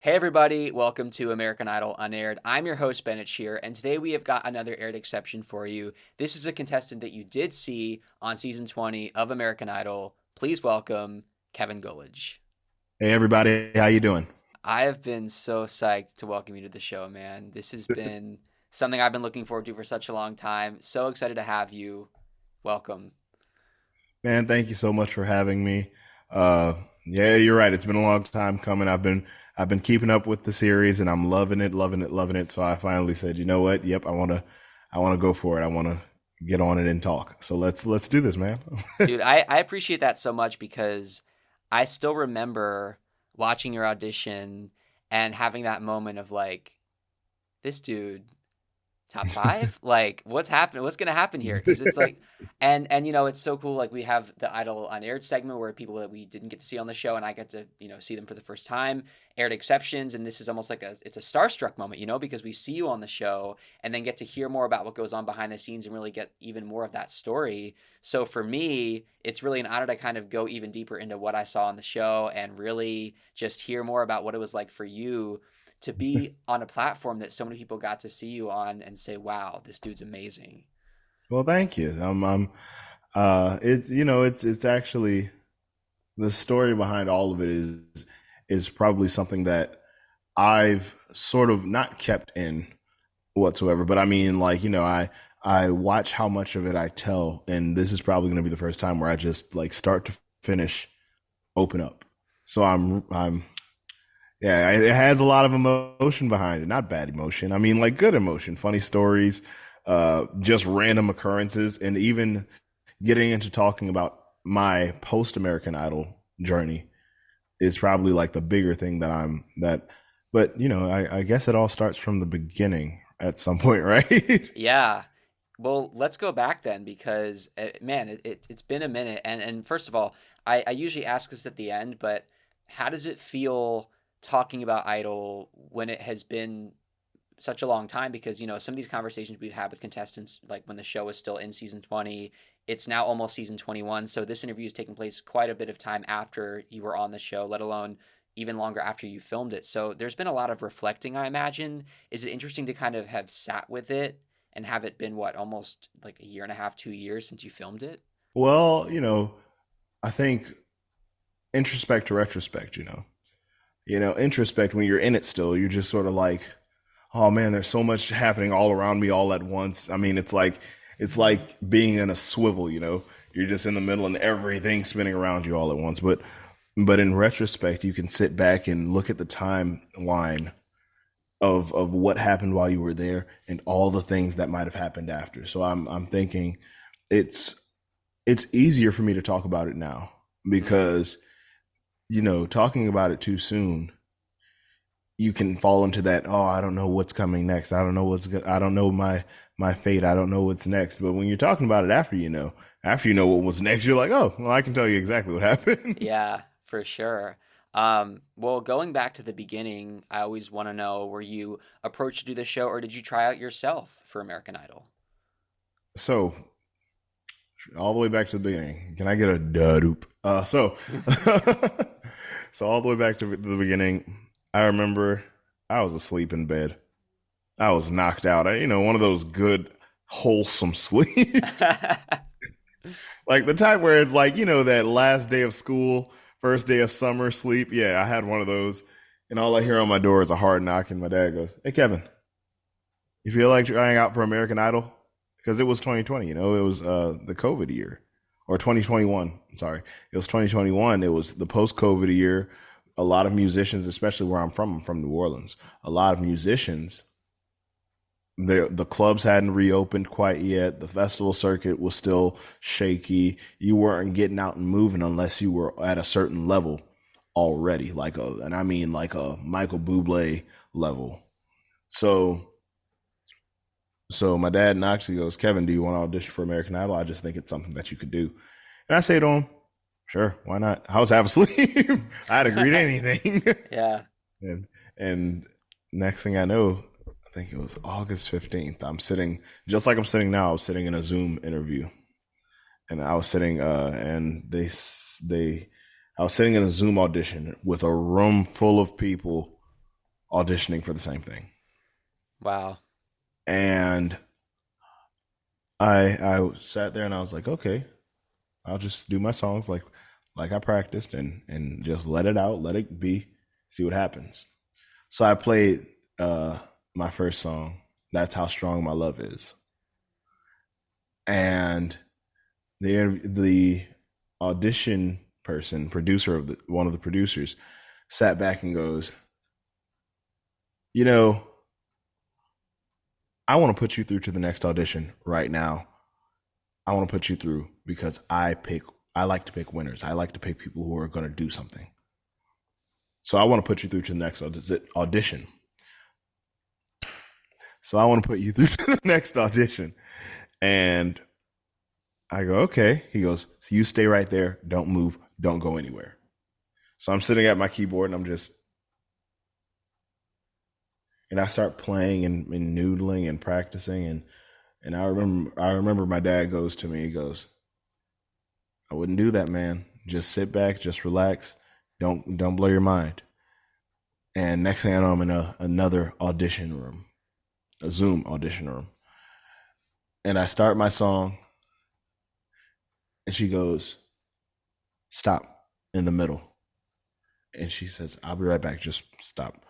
Hey everybody, welcome to American Idol Unaired. I'm your host Bennett Shear, and today we have got another aired exception for you. This is a contestant that you did see on season 20 of American Idol. Please welcome Kevin Gullage. Hey everybody, how you doing? I have been so psyched to welcome you to the show, man. This has been something I've been looking forward to for such a long time. So excited to have you. Welcome. Man, thank you so much for having me. Yeah, you're right. It's been a long time coming. I've been keeping up with the series and I'm loving it, loving it, loving it. So I finally said, you know what? Yep, I wanna go for it. I wanna get on it and talk. So let's do this, man. Dude, I appreciate that so much because I still remember watching your audition and having that moment of like, this dude top five? Like, what's happening? What's gonna happen here? Because it's like, and it's so cool. Like we have the Idol Unaired segment where people that we didn't get to see on the show, and I get to see them for the first time. Aired exceptions, and this is almost like it's a starstruck moment, because we see you on the show and then get to hear more about what goes on behind the scenes and really get even more of that story. So for me, it's really an honor to kind of go even deeper into what I saw on the show and really just hear more about what it was like for you to be on a platform that so many people got to see you on and say, "Wow, this dude's amazing." Well, thank you. It's it's actually the story behind all of it is probably something that I've sort of not kept in whatsoever. But I mean, like, I watch how much of it I tell, and this is probably going to be the first time where I just like start to finish open up. So I'm yeah, it has a lot of emotion behind it. Not bad emotion. I mean, like good emotion, funny stories, just random occurrences, and even getting into talking about my post American Idol journey is probably like the bigger thing that. But I guess it all starts from the beginning at some point, right? Yeah. Well, let's go back then because man, it's been a minute. And first of all, I usually ask this at the end, but how does it feel talking about Idol when it has been such a long time? Because some of these conversations we've had with contestants, like when the show is still in season 20, it's now almost season 21. So this interview is taking place quite a bit of time after you were on the show, let alone even longer after you filmed it. So there's been a lot of reflecting, I imagine. Is it interesting to kind of have sat with it and have it been what, almost like a year and a half, 2 years since you filmed it? Well, I think introspect to retrospect, introspect when you're in it still, you're just sort of like, oh man, there's so much happening all around me all at once. I mean, it's like being in a swivel, You're just in the middle and everything's spinning around you all at once. But in retrospect, you can sit back and look at the timeline of what happened while you were there and all the things that might have happened after. So I'm thinking it's it's easier for me to talk about it now because talking about it too soon, you can fall into that, oh, I don't know what's coming next. I don't know I don't know my fate. I don't know what's next. But when you're talking about it after you know what was next, you're like, oh, well, I can tell you exactly what happened. Yeah, for sure. Well, going back to the beginning, I always want to know, were you approached to do the show or did you try out yourself for American Idol? So all the way back to the beginning. Can I get a doop? So all the way back to the beginning. I remember I was asleep in bed. I was knocked out. One of those good wholesome sleeps. Like the type where it's like, that last day of school, first day of summer sleep. Yeah, I had one of those. And all I hear on my door is a hard knock, and my dad goes, "Hey, Kevin, you feel like trying out for American Idol?" Because it was 2020, it was the COVID year, or 2021. Sorry, it was 2021. It was the post-COVID year. A lot of musicians, especially where I'm from New Orleans, a lot of musicians, the clubs hadn't reopened quite yet. The festival circuit was still shaky. You weren't getting out and moving unless you were at a certain level already, and I mean like a Michael Bublé level. So so my dad knocks. He goes, "Kevin, do you want to audition for American Idol? I just think it's something that you could do." And I say to him, "Sure, why not?" I was half asleep. I'd agree to anything. Yeah. and and next thing I know, I think it was August 15th. I'm sitting just like I'm sitting now. I was sitting in a Zoom interview, and I was sitting and they I was sitting in a Zoom audition with a room full of people auditioning for the same thing. Wow. And I sat there and I was like, okay, I'll just do my songs like I practiced and just let it out, let it be, see what happens. So I played my first song, That's How Strong My Love Is. And the audition person, producer of one of the producers, sat back and goes, you know, I want to put you through to the next audition right now. I want to put you through because I like to pick winners. I like to pick people who are going to do something. So I want to put you through to the next audition. So I want to put you through to the next audition. And I go, okay. He goes, so you stay right there. Don't move. Don't go anywhere. So I'm sitting at my keyboard and I start playing and noodling and practicing. And I remember my dad goes to me, he goes, I wouldn't do that, man. Just sit back, just relax. Don't blow your mind. And next thing I know, I'm in another audition room, a Zoom audition room. And I start my song and she goes, stop in the middle. And she says, I'll be right back. Just stop.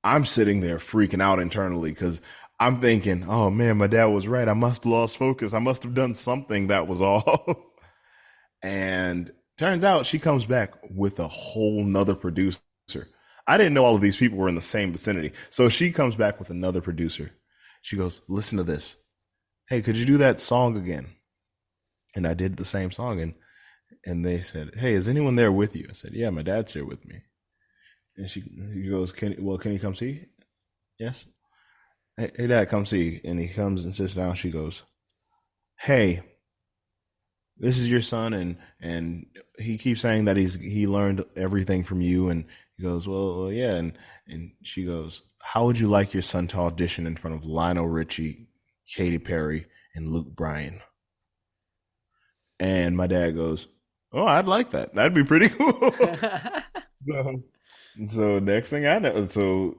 I'm sitting there freaking out internally because I'm thinking, oh man, my dad was right. I must have lost focus. I must have done something that was off. And turns out she comes back with a whole nother producer. I didn't know all of these people were in the same vicinity. So she comes back with another producer. She goes, listen to this. Hey, could you do that song again? And I did the same song. And they said, hey, is anyone there with you? I said, yeah, my dad's here with me. And he goes, can you come see? Yes. Hey, Dad, come see. And he comes and sits down. She goes, hey, this is your son, and he keeps saying that he learned everything from you. And he goes, well yeah. And she goes, how would you like your son to audition in front of Lionel Richie, Katy Perry, and Luke Bryan? And my dad goes, oh, I'd like that. That'd be pretty cool. So next thing I know, so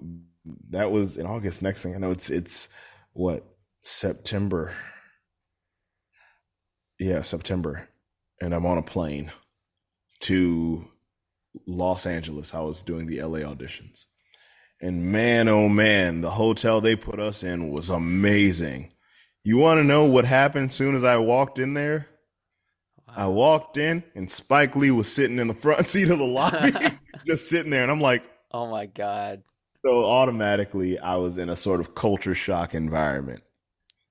that was in August. Next thing I know, it's what, September? Yeah, September. And I'm on a plane to Los Angeles. I was doing the LA auditions. And man, oh man, the hotel they put us in was amazing. You want to know what happened as soon as I walked in there? Wow. I walked in and Spike Lee was sitting in the front seat of the lobby, just sitting there. And I'm like, oh my God. So automatically I was in a sort of culture shock environment.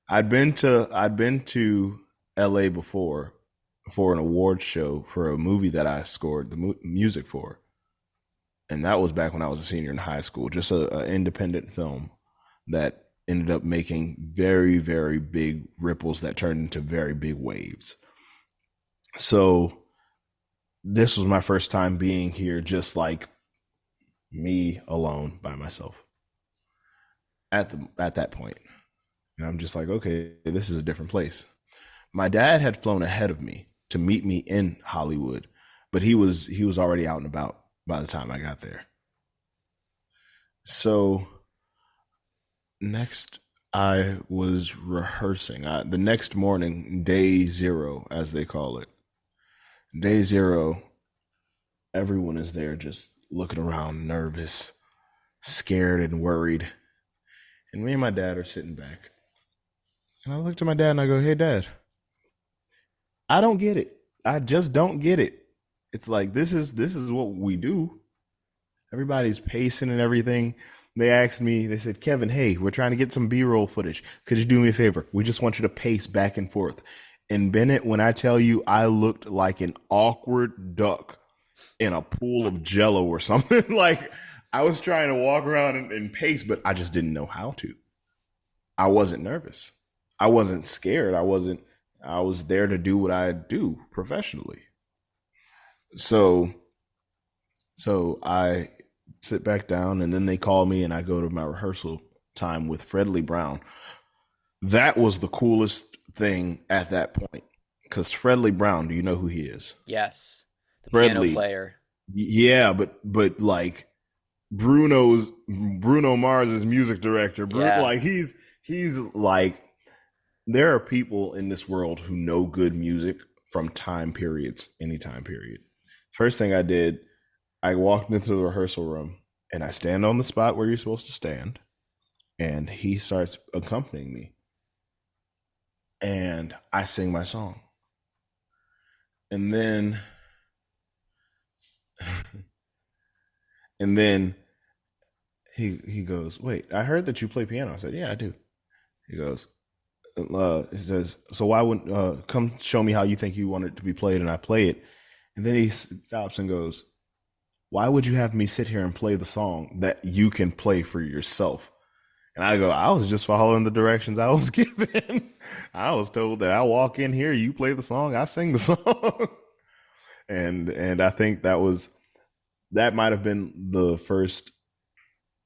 I'd been to LA before for an award show for a movie that I scored the music for. And that was back when I was a senior in high school, just an independent film that ended up making very, very big ripples that turned into very big waves. So this was my first time being here, just like me alone by myself at that point. And I'm just like, okay, this is a different place. My dad had flown ahead of me to meet me in Hollywood, but he was already out and about by the time I got there. So next I was rehearsing. The next morning, day zero, as they call it. Day zero, everyone is there just looking around, nervous, scared, and worried. And me and my dad are sitting back. And I looked at my dad and I go, hey, Dad, I don't get it. I just don't get it. It's like, this is what we do. Everybody's pacing and everything. They asked me, they said, Kevin, hey, we're trying to get some B-roll footage. Could you do me a favor? We just want you to pace back and forth. And Bennett, when I tell you I looked like an awkward duck in a pool of Jello or something, like I was trying to walk around and pace, but I just didn't know how to. I wasn't nervous. I wasn't scared. I was there to do what I do professionally. So I sit back down and then they call me and I go to my rehearsal time with Fredley Brown. That was the coolest thing at that point, because Fredley Brown, do you know who he is? Yes, the Fredley, piano player. Yeah, but like Bruno Mars's music director. Yeah. Like he's like, there are people in this world who know good music from time periods, any time period. First thing I did, I walked into the rehearsal room and I stand on the spot where you're supposed to stand, and he starts accompanying me, and I sing my song, and then and then he goes, "Wait, I heard that you play piano." I said, "Yeah, I do." He goes, he says, "So why wouldn't come show me how you think you want it to be played?" And I play it, and then he stops and goes, "Why would you have me sit here and play the song that you can play for yourself?" And I go, "I was just following the directions I was given. I was told that I walk in here, you play the song, I sing the song." And I think that might have been the first,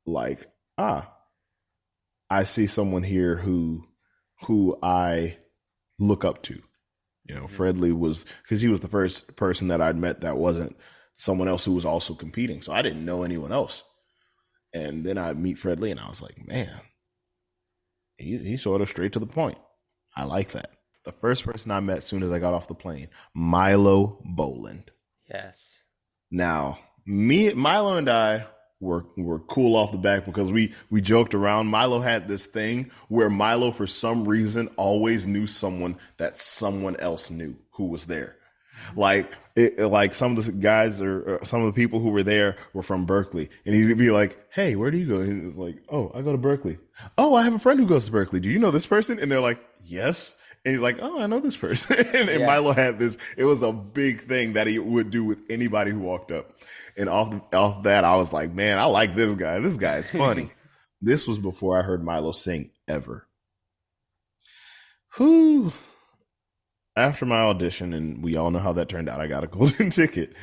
like, ah, I see someone here who I look up to. You know, Hmm. Fred Lee was, because he was the first person that I'd met that wasn't someone else who was also competing. So I didn't know anyone else. And then I meet Fred Lee, and I was like, man, he's sort of straight to the point. I like that. The first person I met as soon as I got off the plane, Milo Boland. Yes. Now, Milo and I were cool off the back because we joked around. Milo had this thing where Milo, for some reason, always knew someone that someone else knew who was there. Like some of the guys or some of the people who were there were from Berkeley, and he'd be like, "Hey, where do you go?" And he was like, "Oh, I go to Berkeley." "Oh, I have a friend who goes to Berkeley. Do you know this person?" And they're like, "Yes." And he's like, "Oh, I know this person." And Yeah. Milo had this. It was a big thing that he would do with anybody who walked up. And off that, I was like, "Man, I like this guy. This guy is funny." This was before I heard Milo sing ever. Whew. After my audition, and we all know how that turned out, I got a golden ticket.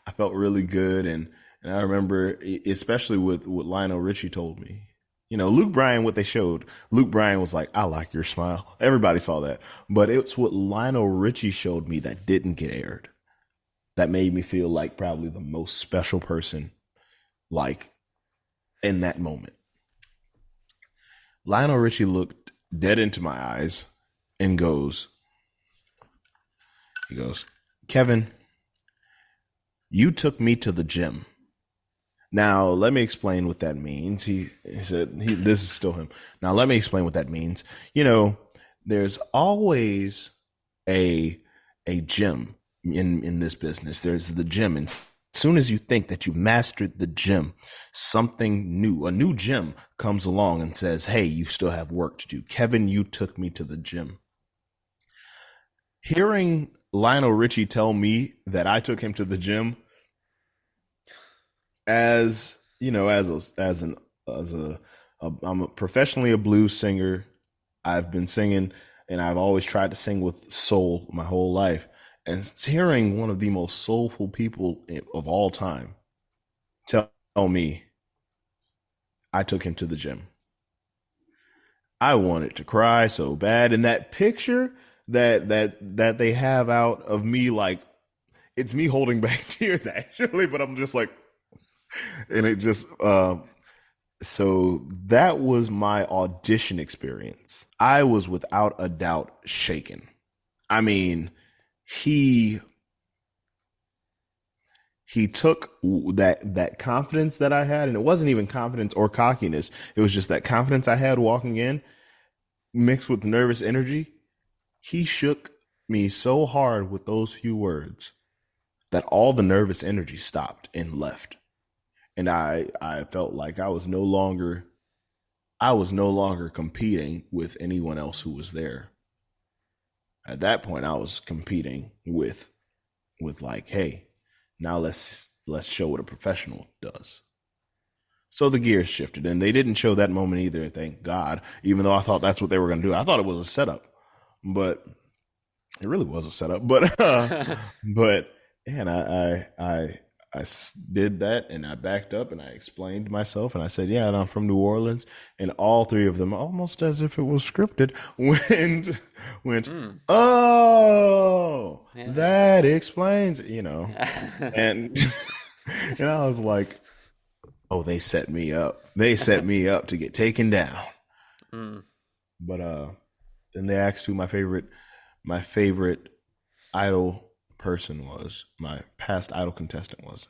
I felt really good, and I remember, especially with what Lionel Richie told me. You know, Luke Bryan, what they showed, Luke Bryan was like, "I like your smile." Everybody saw that, but it's what Lionel Richie showed me that didn't get aired that made me feel like probably the most special person, like, in that moment. Lionel Richie looked dead into my eyes and he goes, "Kevin, you took me to the gym." Now, let me explain what that means. He said, this is still him. "Now, let me explain what that means. You know, there's always a gym in this business. There's the gym. And as soon as you think that you've mastered the gym, something new, a new gym comes along and says, 'Hey, you still have work to do.' Kevin, you took me to the gym." Hearing Lionel Richie tell me that I took him to the gym, as you know, I'm professionally a blues singer. I've been singing, and I've always tried to sing with soul my whole life. And hearing one of the most soulful people of all time tell me I took him to the gym, I wanted to cry so bad. And that picture that they have out of me, like, it's me holding back tears actually, but I'm just like, and it just so that was my audition experience. I was without a doubt shaken. I mean, he he took that confidence that I had, and it wasn't even confidence or cockiness. It was just that confidence I had walking in, mixed with nervous energy. He shook me so hard with those few words that all the nervous energy stopped and left. And I felt like I was no longer competing with anyone else who was there. At that point, I was competing with like, hey, now let's show what a professional does. So the gears shifted, and they didn't show that moment either. Thank God. Even though I thought that's what they were going to do, I thought it was a setup, but it really was a setup. But and did that, and I backed up and I explained myself, and I said, "Yeah, and I'm from New Orleans." And all three of them, almost as if it was scripted, went, Mm. "Oh, Yeah. that explains," you know. And and I was like, Oh, they set me up. They set me up to get taken down. Mm. But then they asked who my favorite idol person was, my past idol contestant was.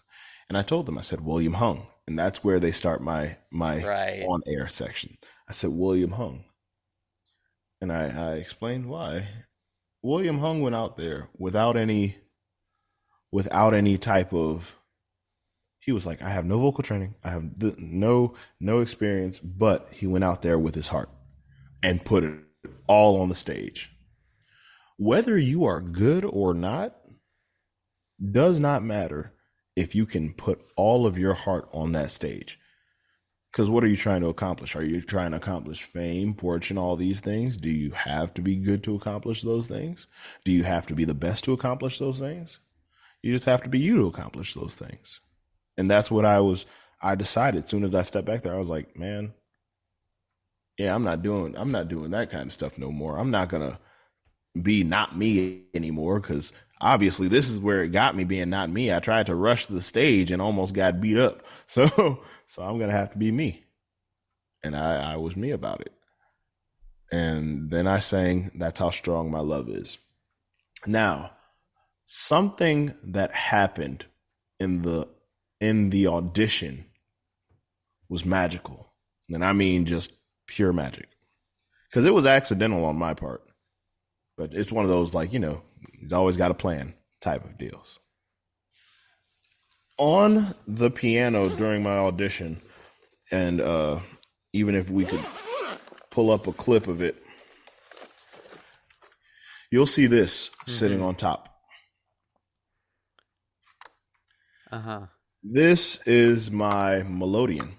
And I told them, I said William Hung. And that's where they start my Right. on air section. I said William Hung. And I explained why. William Hung went out there without any type of, he was like, I have no vocal training. I have no experience, but he went out there with his heart and put it all on the stage. Whether you are good or not does not matter if you can put all of your heart on that stage. Because what are you trying to accomplish? Are you trying to accomplish fame, fortune, all these things? Do you have to be good to accomplish those things? Do you have to be the best to accomplish those things? You just have to be you to accomplish those things. And that's what I decided as soon as I stepped back there. I was like, man, yeah, I'm not doing that kind of stuff no more. I'm not gonna be not me anymore, because obviously this is where it got me, being not me. I tried to rush the stage and almost got beat up. So I'm gonna have to be me. And I was me about it. And then I sang That's How Strong My Love Is. Now, something that happened in the audition was magical. And I mean just pure magic. Because it was accidental on my part. But it's one of those, like, he's always got a plan type of deals. On the piano during my audition, and even if we could pull up a clip of it, you'll see this sitting on top. Uh-huh. This is my melodeon.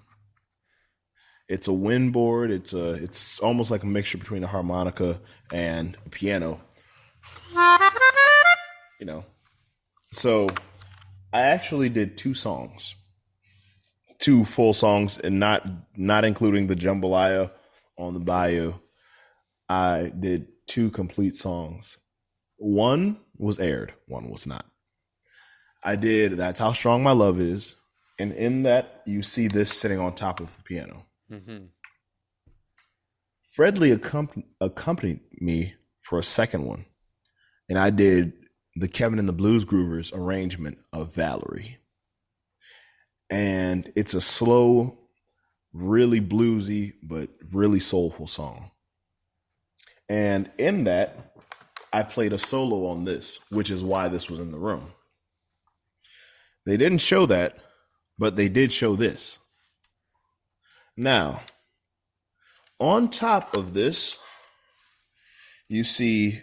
It's a wind board. It's almost like a mixture between a harmonica and a piano. So I actually did two full songs, and not including the jambalaya on the bayou. I did two complete songs. One was aired, one was not. I did That's How Strong My Love Is, and in that you see this sitting on top of the piano. Mm-hmm. Fredley accompanied me for a second one, and I did the Kevin and the Blues Groovers arrangement of Valerie. And it's a slow, really bluesy, but really soulful song. And in that, I played a solo on this, which is why this was in the room. They didn't show that, but they did show this. Now, on top of this, you see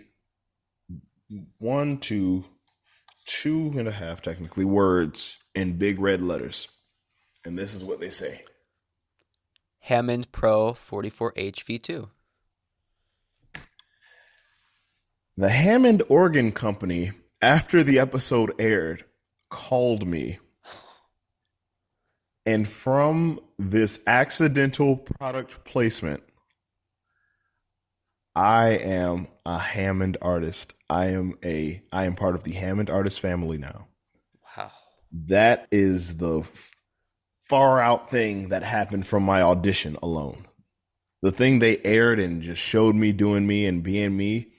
1, 2, 2.5 technically words in big red letters. And this is what they say. Hammond Pro 44H V2. The Hammond Organ Company, after the episode aired, called me. And from this accidental product placement, I am a Hammond artist. I am part of the Hammond artist family now. Wow. That is the far out thing that happened from my audition alone. The thing they aired and just showed me doing me and being me.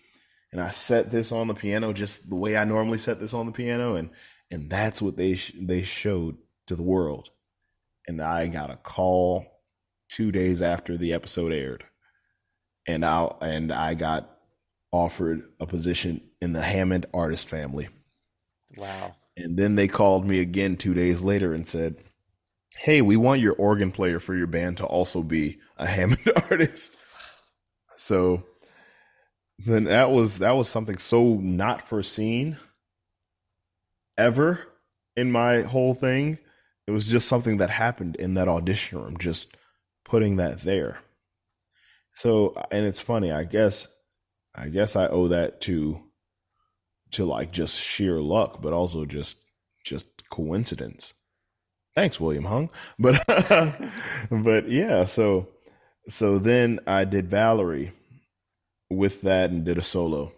And I set this on the piano just the way I normally set this on the piano. And that's what they showed to the world. And I got a call 2 days after the episode aired. And I got offered a position in the Hammond artist family. Wow. And then they called me again 2 days later and said, hey, we want your organ player for your band to also be a Hammond artist. So then that was something so not foreseen ever in my whole thing. It was just something that happened in that audition room, just putting that there. So, and it's funny, I guess I owe that to like just sheer luck, but also just coincidence. Thanks, William Hung. But but yeah, so then I did Valerie with that and did a solo.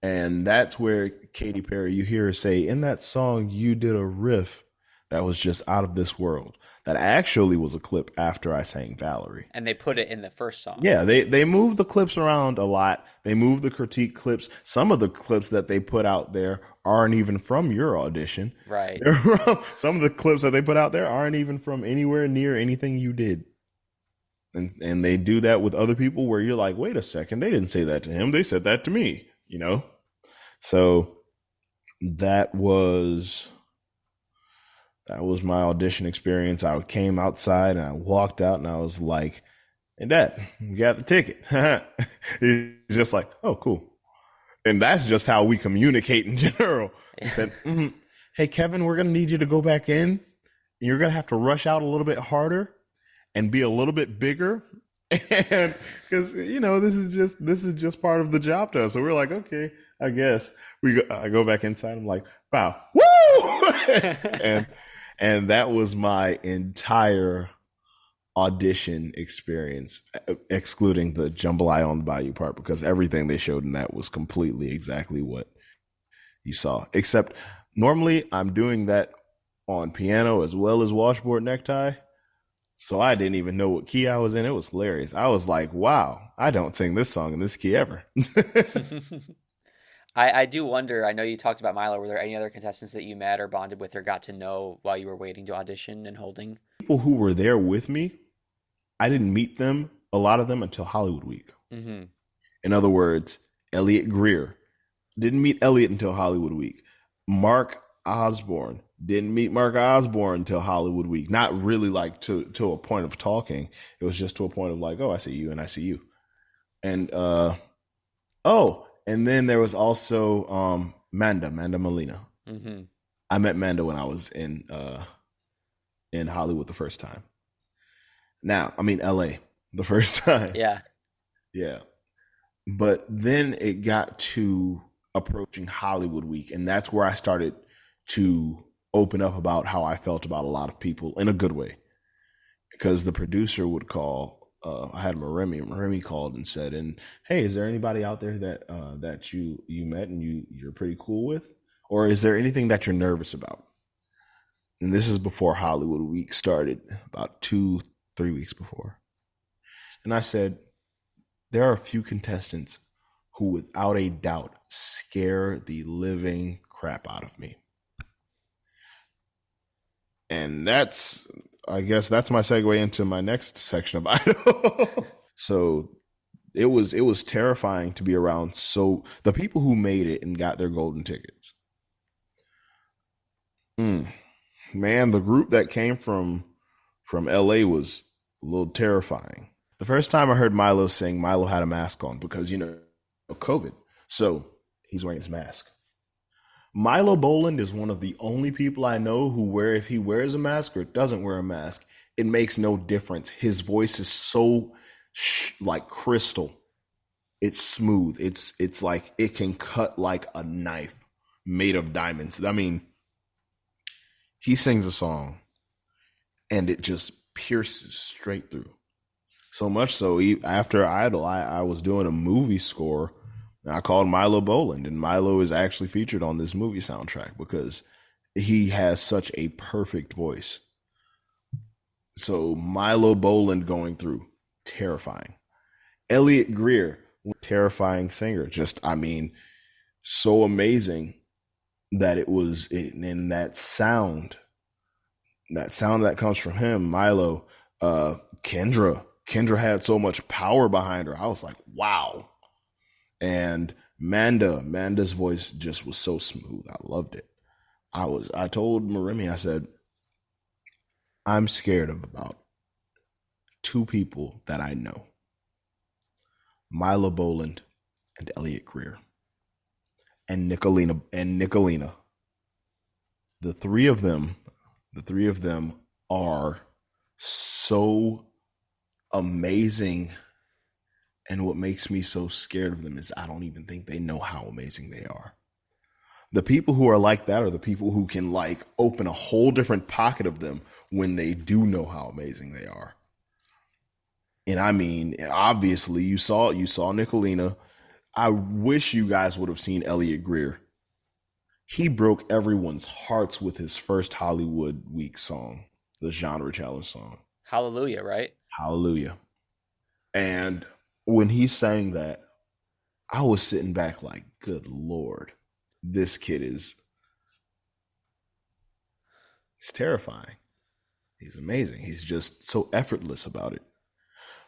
And that's where Katy Perry, you hear her say, in that song, you did a riff that was just out of this world. that actually was a clip after I sang Valerie. And they put it in the first song. Yeah, they move the clips around a lot. They move the critique clips. Some of the clips that they put out there aren't even from your audition. Right. Some of the clips that they put out there aren't even from anywhere near anything you did. And they do that with other people where you're like, wait a second, they didn't say that to him. They said that to me, you know? So that was my audition experience. I came outside and I walked out and I was like, hey, Dad, you got the ticket. He's just like, oh, cool. And that's just how we communicate in general. He said, hey, Kevin, we're going to need you to go back in. You're going to have to rush out a little bit harder and be a little bit bigger. And because, you know, this is just part of the job to us. So we're like, okay, I guess I go back inside. I'm like, wow, woo! and that was my entire audition experience, excluding the jambalaya on the bayou part, because everything they showed in that was completely exactly what you saw. Except normally I'm doing that on piano as well as washboard necktie. So I didn't even know what key I was in. It was hilarious. I was like, wow, I don't sing this song in this key ever. I do wonder, I know you talked about Milo. Were there any other contestants that you met or bonded with or got to know while you were waiting to audition and holding? People who were there with me, I didn't meet them, a lot of them, until Hollywood Week. Mm-hmm. In other words, Elliot Greer. Didn't meet Elliot until Hollywood Week. Mark Osborne. Didn't meet Mark Osborne until Hollywood Week. Not really like to a point of talking. It was just to a point of like, oh, I see you and I see you. And and then there was also Manda Molina. Mm-hmm. I met Manda when I was in Hollywood the first time. LA the first time. Yeah. Yeah. But then it got to approaching Hollywood Week, and that's where I started to open up about how I felt about a lot of people in a good way. Because the producer would call, I had Maremi called and said, and hey, is there anybody out there that you met and you're pretty cool with? Or is there anything that you're nervous about? And this is before Hollywood Week started, about 2-3 weeks before. And I said, there are a few contestants who without a doubt scare the living crap out of me. And I guess that's my segue into my next section of Idol. So it was terrifying to be around. So the people who made it and got their golden tickets. Man, the group that came from LA was a little terrifying. The first time I heard Milo sing, Milo had a mask on because, COVID. So he's wearing his mask. Milo Boland is one of the only people I know who if he wears a mask or doesn't wear a mask, it makes no difference. His voice is so like crystal. It's smooth. It's like it can cut like a knife made of diamonds. I mean, he sings a song and it just pierces straight through. So much so, after Idol, I was doing a movie score. I called Milo Boland, and Milo is actually featured on this movie soundtrack because he has such a perfect voice. So Milo Boland going through, terrifying. Elliot Greer, terrifying singer. So amazing that it was in that sound that comes from him. Milo, Kendra had so much power behind her. I was like, wow. And Manda's voice just was so smooth. I loved it. I told Maremi, I said, I'm scared of about 2 people that I know. Milo Boland and Elliot Greer. And Nicolina. The three of them are so amazing. And what makes me so scared of them is I don't even think they know how amazing they are. The people who are like that are the people who can like open a whole different pocket of them when they do know how amazing they are. And I mean, obviously you saw Nicolina. I wish you guys would have seen Elliot Greer. He broke everyone's hearts with his first Hollywood Week song. the genre challenge song. Hallelujah, right? Hallelujah. And when he sang that, I was sitting back like, good Lord, this kid he's terrifying. He's amazing. He's just so effortless about it.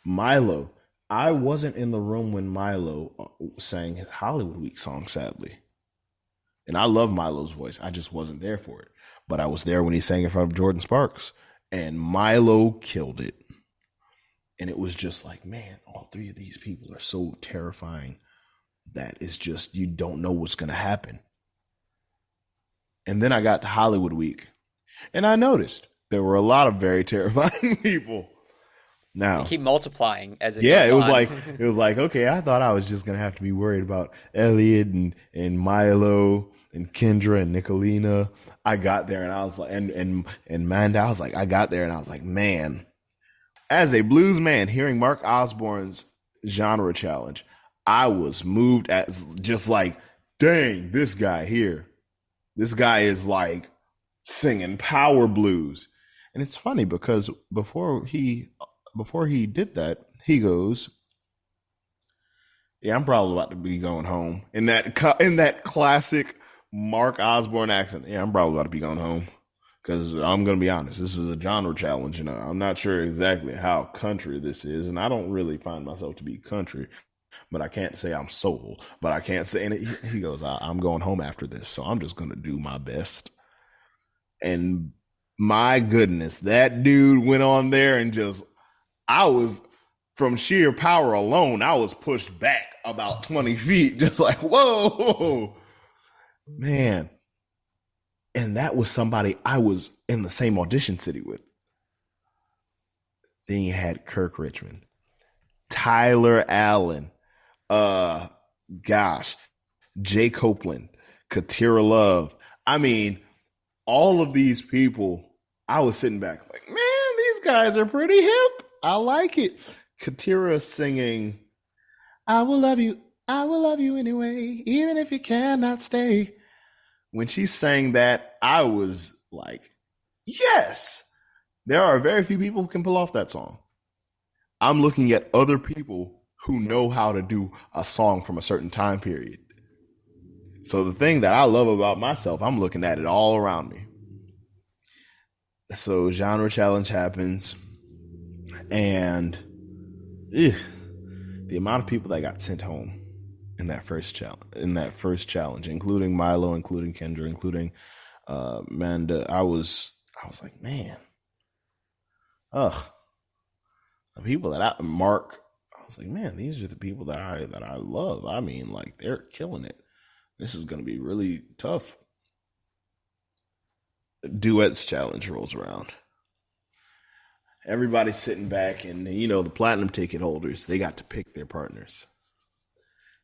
Milo, I wasn't in the room when Milo sang his Hollywood Week song, sadly. And I love Milo's voice. I just wasn't there for it. But I was there when he sang in front of Jordan Sparks. And Milo killed it. And it was just like, man, all three of these people are so terrifying that it's just, you don't know what's going to happen. And then I got to Hollywood Week. And I noticed there were a lot of very terrifying people. Now, They keep multiplying as it yeah, goes on. it was like, okay, I thought I was just gonna have to be worried about Elliot and Milo and Kendra and Nicolina. I got there and I was like, and Manda, I was like, I got there and I was like, man, as a blues man, hearing Mark Osborne's genre challenge, I was moved as just like, dang, this guy here, this guy is like singing power blues. And it's funny because before he did that, he goes, "Yeah, I'm probably about to be going home." In that classic Mark Osborne accent. Yeah, I'm probably about to be going home because I'm gonna be honest. This is a genre challenge, and I'm not sure exactly how country this is, and I don't really find myself to be country, but I can't say I'm soul. But I can't say. And he goes, "I'm going home after this, so I'm just gonna do my best." And my goodness, that dude went on there and just, I was, from sheer power alone, I was pushed back about 20 feet, just like, whoa, man. And that was somebody I was in the same audition city with. Then you had Kirk Richmond, Tyler Allen, Jay Copeland, Katira Love. I mean, all of these people, I was sitting back like, man, these guys are pretty hip. I like it. Katira singing, I will love you anyway, even if you cannot stay. When she sang that, I was like, yes, there are very few people who can pull off that song. I'm looking at other people who know how to do a song from a certain time period. So the thing that I love about myself, I'm looking at it all around me. So genre challenge happens, and the amount of people that got sent home in that first challenge, including Milo, including Kendra, including Amanda, I was like, man, the people that Mark, I was like, man, these are the people that I love. I mean, like, they're killing it. This is going to be really tough. Duets challenge rolls around. Everybody's sitting back, and the platinum ticket holders, they got to pick their partners.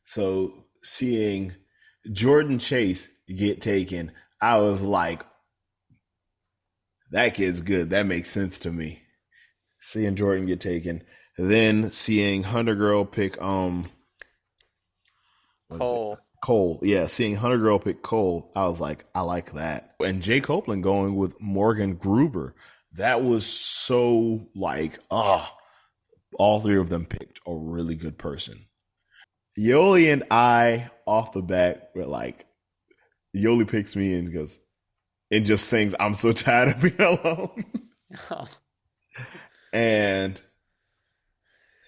So seeing Jordan Chase get taken, I was like, that kid's good. That makes sense to me. Seeing Jordan get taken, then seeing Hunter Girl pick Cole. Yeah, seeing Hunter Girl pick Cole, I was like, I like that. And Jay Copeland going with Morgan Gruber, that was so like, all three of them picked a really good person. Yoli and I, off the bat, were like, Yoli picks me and goes, and just sings, I'm so tired of being alone. Oh. And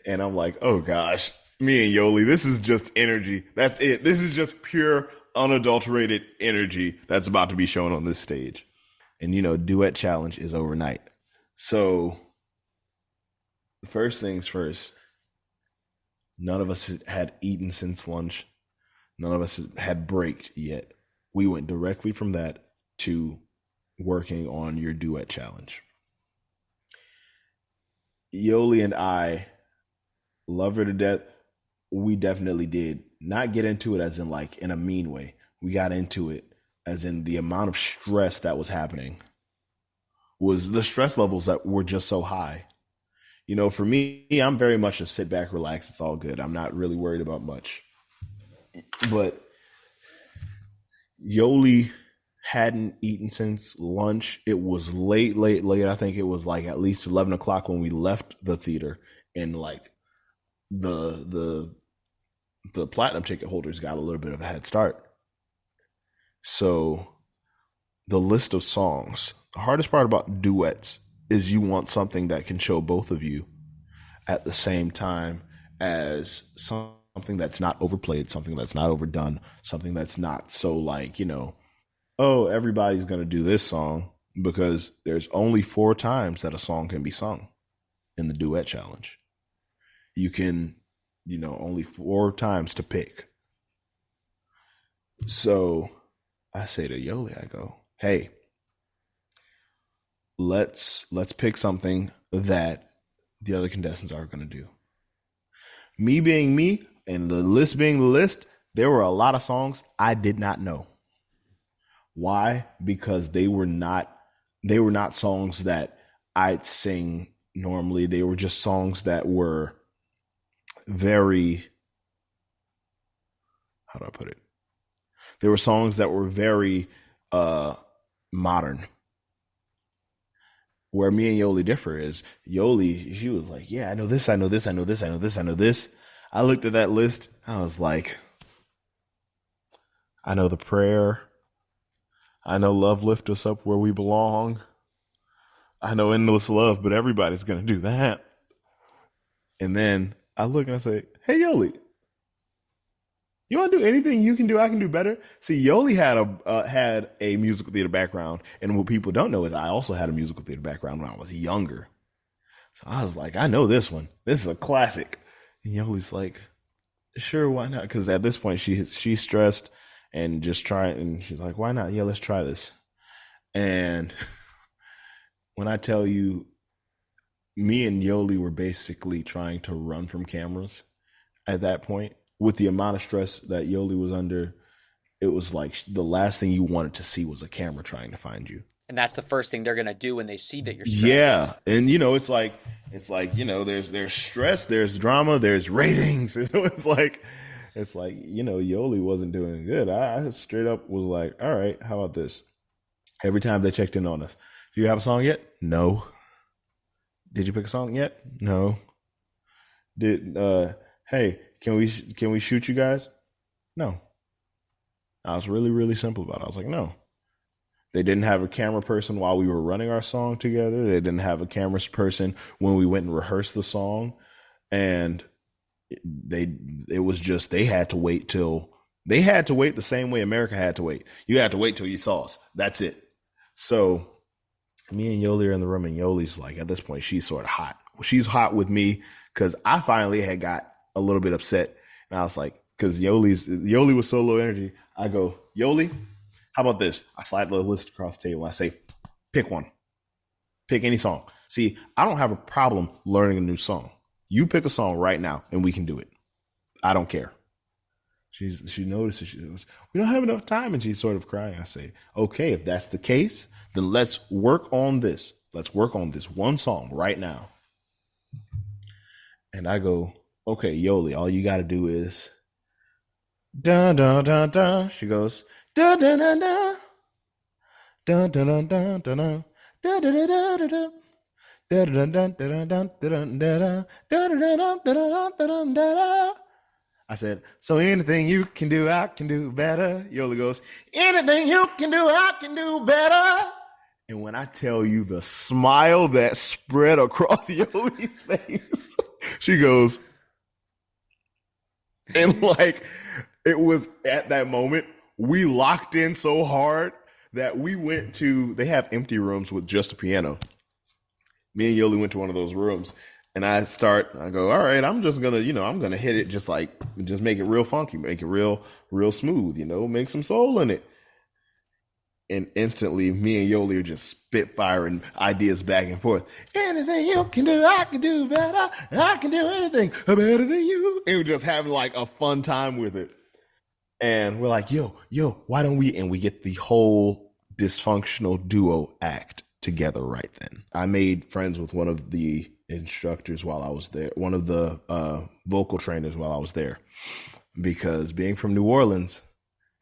I'm like, oh gosh, me and Yoli, this is just energy. That's it. This is just pure, unadulterated energy that's about to be shown on this stage. And duet challenge is overnight. So first things first, none of us had eaten since lunch. None of us had braked yet. We went directly from that to working on your duet challenge. Yoli and I love her to death. We definitely did not get into it as in like in a mean way. We got into it as in the amount of stress that was happening was the stress levels that were just so high. For me, I'm very much a sit back, relax. It's all good. I'm not really worried about much. But Yoli Hadn't eaten since lunch. It was late, late, late. I think it was like at least 11 o'clock when we left the theater, and like the the the platinum ticket holders got a little bit of a head start. So the list of songs. The hardest part about duets is you want something that can show both of you at the same time as something that's not overplayed, something that's not overdone, something that's not so like, oh, everybody's going to do this song because there's only 4 times that a song can be sung in the duet challenge. You can, only 4 times to pick. So I say to Yoli, I go, hey, let's pick something that the other contestants are going to do. Me being me and the list being the list, there were a lot of songs I did not know. Why? Because they were not songs that I'd sing normally. They were just songs that were very, how do I put it? They were songs that were very modern. Where me and Yoli differ is Yoli, she was like, yeah, I know this, I know this, I know this, I know this, I know this. I looked at that list, I was like, I know the prayer. I know love lift us up where we belong. I know endless love, but everybody's gonna do that. And then I look and I say, hey Yoli, you want to do anything you can do, I can do better. See, Yoli had a musical theater background, and what people don't know is I also had a musical theater background when I was younger. So I was like, I know this one. This is a classic. And Yoli's like, sure, why not? Because at this point she's stressed and just trying, and she's like, why not? Yeah, let's try this. And when I tell you, me and Yoli were basically trying to run from cameras at that point with the amount of stress that Yoli was under. It was like the last thing you wanted to see was a camera trying to find you. And that's the first thing they're gonna do when they see that you're stressed. Yeah, and there's stress, there's drama, there's ratings. Yoli wasn't doing good. I straight up was like, all right, how about this? Every time they checked in on us, do you have a song yet? No. Did you pick a song yet? No. Did hey, can we shoot you guys? No. I was really, really simple about it. I was like, no. They didn't have a camera person while we were running our song together. They didn't have a camera person when we went and rehearsed the song. And it was just, they had to wait the same way America had to wait. You had to wait till you saw us. That's it. So me and Yoli are in the room, and Yoli's like, at this point, she's sort of hot. She's hot with me because I finally had got a little bit upset. And I was like, because Yoli was so low energy. I go, Yoli, how about this? I slide the list across the table. I say, pick one. Pick any song. See, I don't have a problem learning a new song. You pick a song right now, and we can do it. I don't care. She notices. She goes, we don't have enough time, and she's sort of crying. I say, okay, if that's the case, then let's work on this. Let's work on this one song right now. And I go, okay, Yoli, all you got to do is da da da da. She goes da da da da da da da da da da da da da da da. I said, so anything you can do, I can do better. Yoli goes, anything you can do, I can do better. And when I tell you the smile that spread across Yoli's face, she goes, and like, it was at that moment, we locked in so hard that they have empty rooms with just a piano. Me and Yoli went to one of those rooms, and I go, all right, I'm just gonna, I'm gonna hit it just make it real funky, make it real smooth, make some soul in it. And instantly, me and Yoli are just spitfiring ideas back and forth. Anything you can do, I can do better. I can do anything better than you. And we're just having like a fun time with it. And we're like, yo, why don't we? And we get the whole dysfunctional duo act together right then. I made friends with one of the instructors while I was there, one of the vocal trainers while I was there, because being from New Orleans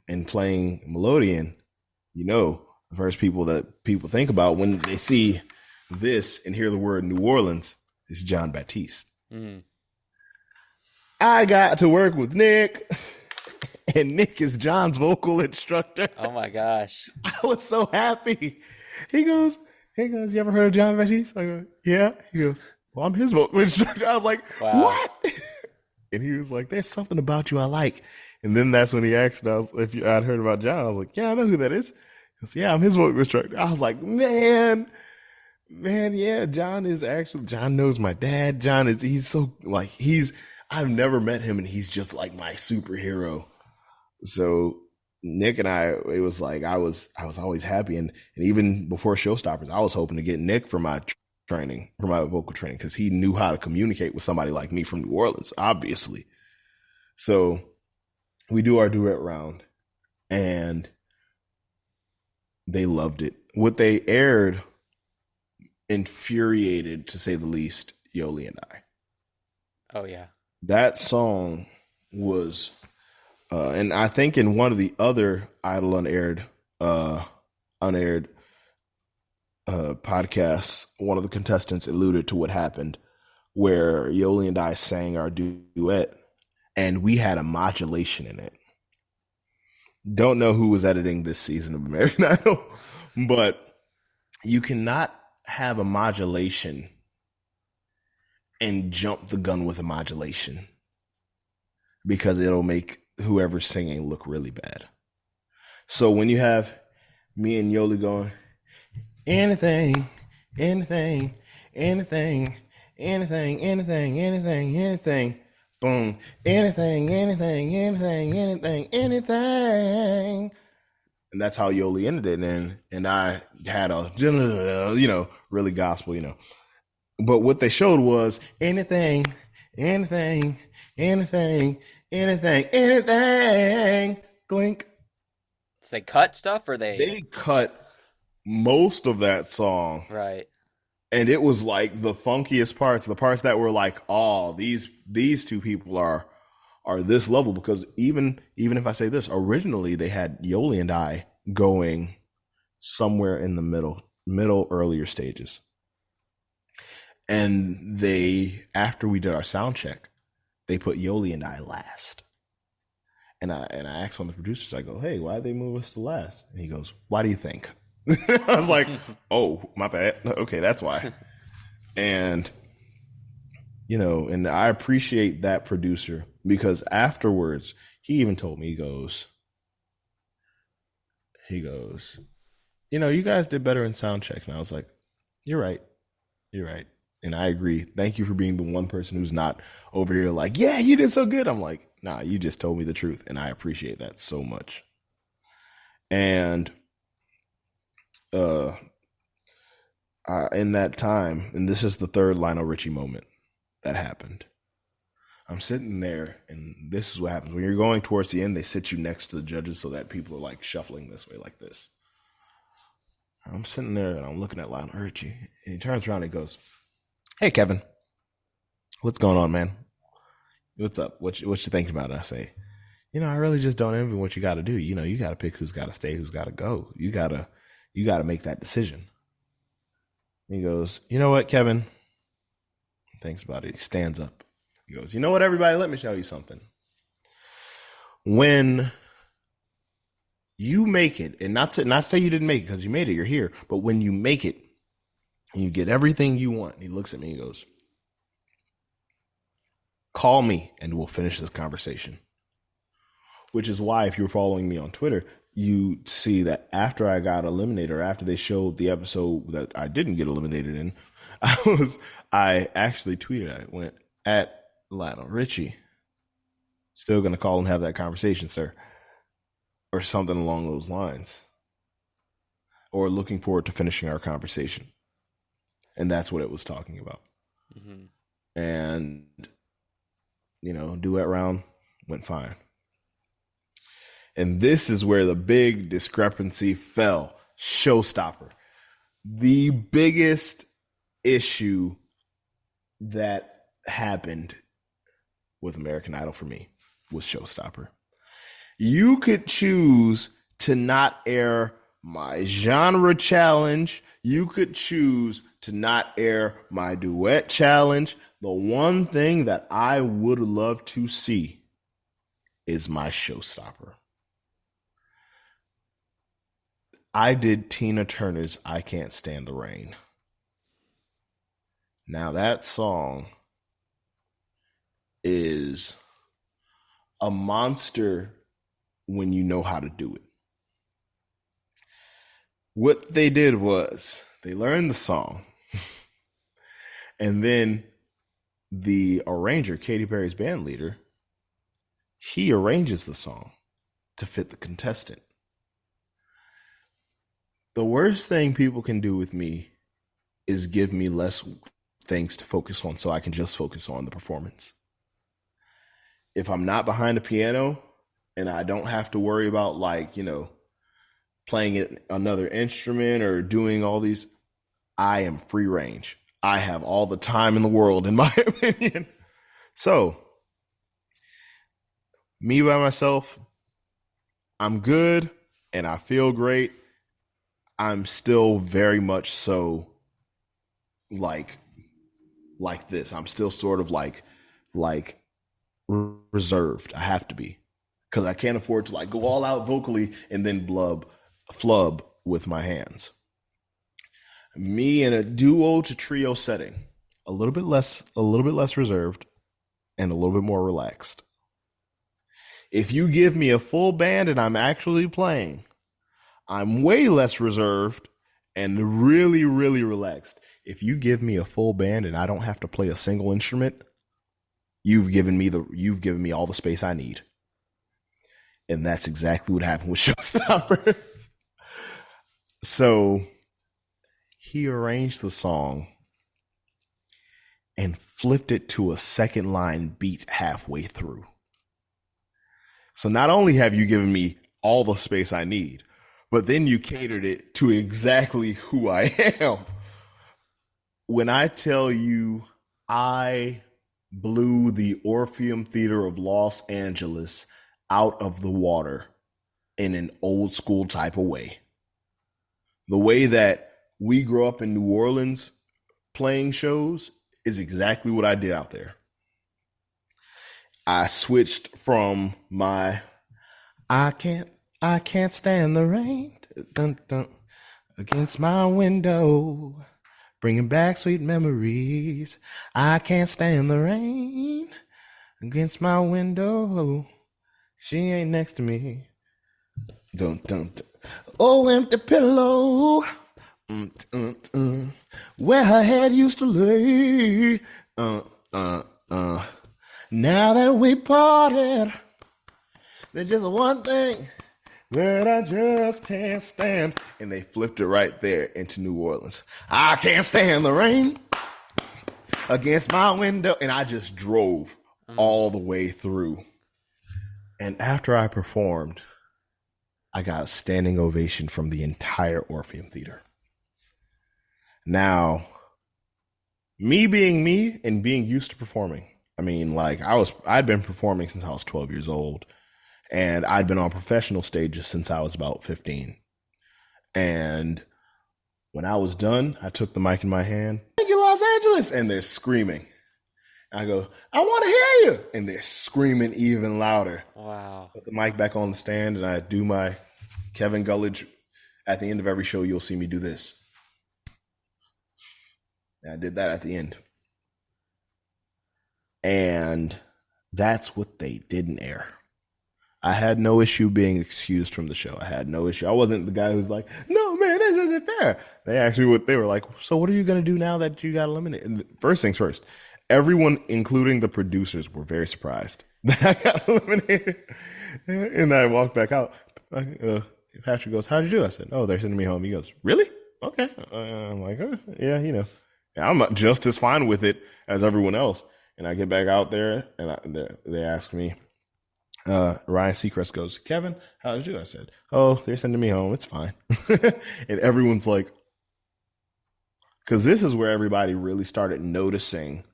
and playing melodeon, the first people that people think about when they see this and hear the word New Orleans is John Baptiste. Mm. I got to work with Nick, and Nick is John's vocal instructor. Oh my gosh. I was so happy. He goes, you ever heard of John Baptiste? I go, yeah. He goes, well, I'm his vocal instructor. I was like, Wow. what? And he was like, there's something about you I like. And then that's when he asked us if I'd heard about John. I was like, yeah, I know who that is. He goes, yeah, I'm his vocal instructor. I was like, man, yeah, John knows my dad. I've never met him, and he's just like my superhero. So Nick and it was like, I was always happy. And even before Showstoppers, I was hoping to get Nick for my vocal training, because he knew how to communicate with somebody like me from New Orleans, obviously. So we do our duet round, and they loved it. What they aired infuriated, to say the least, Yoli and I. Oh yeah. That song was, and I think in one of the other Idol Unaired podcasts, one of the contestants alluded to what happened, where Yoli and I sang our duet, and we had a modulation in it. Don't know who was editing this season of American Idol, but you cannot have a modulation and jump the gun with a modulation, because it'll make whoever's singing look really bad. So when you have me and Yoli going, anything, anything, anything, anything, anything, anything, anything, boom, anything, anything, anything, anything, anything. And that's how Yoli ended it. And I had a, really gospel, But what they showed was anything, anything, anything, anything, anything, glink. So they cut stuff, or they cut most of that song. Right. And it was like the funkiest parts, the parts that were like, oh, these two people are this level. Because even if I say this, originally they had Yoli and I going somewhere in the middle earlier stages. And after we did our sound check, they put Yoli and I last. And I asked one of the producers, I go, hey, why'd they move us to last? And he goes, why do you think? I was like, oh, my bad. Okay, that's why. And, and I appreciate that producer, because afterwards, he even told me, he goes, you guys did better in sound check. And I was like, you're right. And I agree. Thank you for being the one person who's not over here like, yeah, you did so good. I'm like, nah, you just told me the truth. And I appreciate that so much. And in that time, and this is the third Lionel Richie moment that happened, I'm sitting there, and this is what happens. When you're going towards the end, they sit you next to the judges so that people are like shuffling this way like this. I'm sitting there, and I'm looking at Lionel Richie, and he turns around and goes, hey, Kevin, what's going on, man? What's up? What you thinking about? And I say, I really just don't envy what you got to do. You got to pick who's got to stay, who's got to go. You got to make that decision. He goes, you know what, Kevin? He thinks about it. He stands up. He goes, you know what, everybody? Let me show you something. When you make it, and not say you didn't make it because you made it, you're here, but when you make it, and you get everything you want, he looks at me and goes, call me and we'll finish this conversation. Which is why, if you're following me on Twitter, you see that after I got eliminated, or after they showed the episode that I didn't get eliminated in, I actually tweeted, I went, at Lionel Richie, still going to call and have that conversation, sir. Or something along those lines. Or looking forward to finishing our conversation. And that's what it was talking about. Mm-hmm. And, duet round went fine. And this is where the big discrepancy fell. Showstopper. The biggest issue that happened with American Idol for me was Showstopper. You could choose to not air my genre challenge. You could choose to not air my duet challenge. The one thing that I would love to see is my showstopper. I did Tina Turner's I Can't Stand the Rain. Now that song is a monster when you know how to do it. What they did was they learned the song, and then the arranger, Katy Perry's band leader, he arranges the song to fit the contestant. The worst thing people can do with me is give me less things to focus on so I can just focus on the performance. If I'm not behind a piano and I don't have to worry about, like, playing it another instrument or doing all these, I am free range. I have all the time in the world, in my opinion. So, me by myself, I'm good and I feel great. I'm still very much so like this. I'm still sort of like reserved. I have to be, because I can't afford to like go all out vocally and then flub with my hands. Me in a duo to trio setting, a little bit less reserved and a little bit more relaxed. If you give me a full band and I'm actually playing, I'm way less reserved and really, really relaxed. If you give me a full band and I don't have to play a single instrument, you've given me all the space I need. And that's exactly what happened with Showstopper. So he arranged the song and flipped it to a second line beat halfway through. So not only have you given me all the space I need, but then you catered it to exactly who I am. When I tell you I blew the Orpheum Theater of Los Angeles out of the water in an old school type of way. The way that we grew up in New Orleans playing shows is exactly what I did out there. I switched from my I can't stand the rain dun, dun, against my window, bringing back sweet memories. I can't stand the rain against my window. She ain't next to me. Dun, dun, dun. Oh, empty pillow, where her head used to lay. Now that we parted, there's just one thing that I just can't stand. And they flipped it right there into New Orleans. I can't stand the rain against my window. And I just drove all the way through. And after I performed, I got a standing ovation from the entire Orpheum Theater. Now, me being me and being used to performing, I mean, like I'd been performing since I was 12 years old. And I'd been on professional stages since I was about 15. And when I was done, I took the mic in my hand. Thank you, Los Angeles. And they're screaming. I go, I want to hear you. And they're screaming even louder. Wow. Put the mic back on the stand and I do my Kevin Gullage. At the end of every show, you'll see me do this. And I did that at the end. And that's what they didn't air. I had no issue being excused from the show. I had no issue. I wasn't the guy who's like, no, man, this isn't fair. They asked me what they were like. So what are you going to do now that you got eliminated? And first things first, everyone, including the producers, were very surprised that I got eliminated. And I walked back out. Patrick goes, how'd you do? I said, oh, they're sending me home. He goes, really? Okay. I'm like, yeah, I'm just as fine with it as everyone else. And I get back out there and they ask me, Ryan Seacrest goes, Kevin, how did you? I said, oh, they're sending me home. It's fine. And everyone's like, because this is where everybody really started noticing,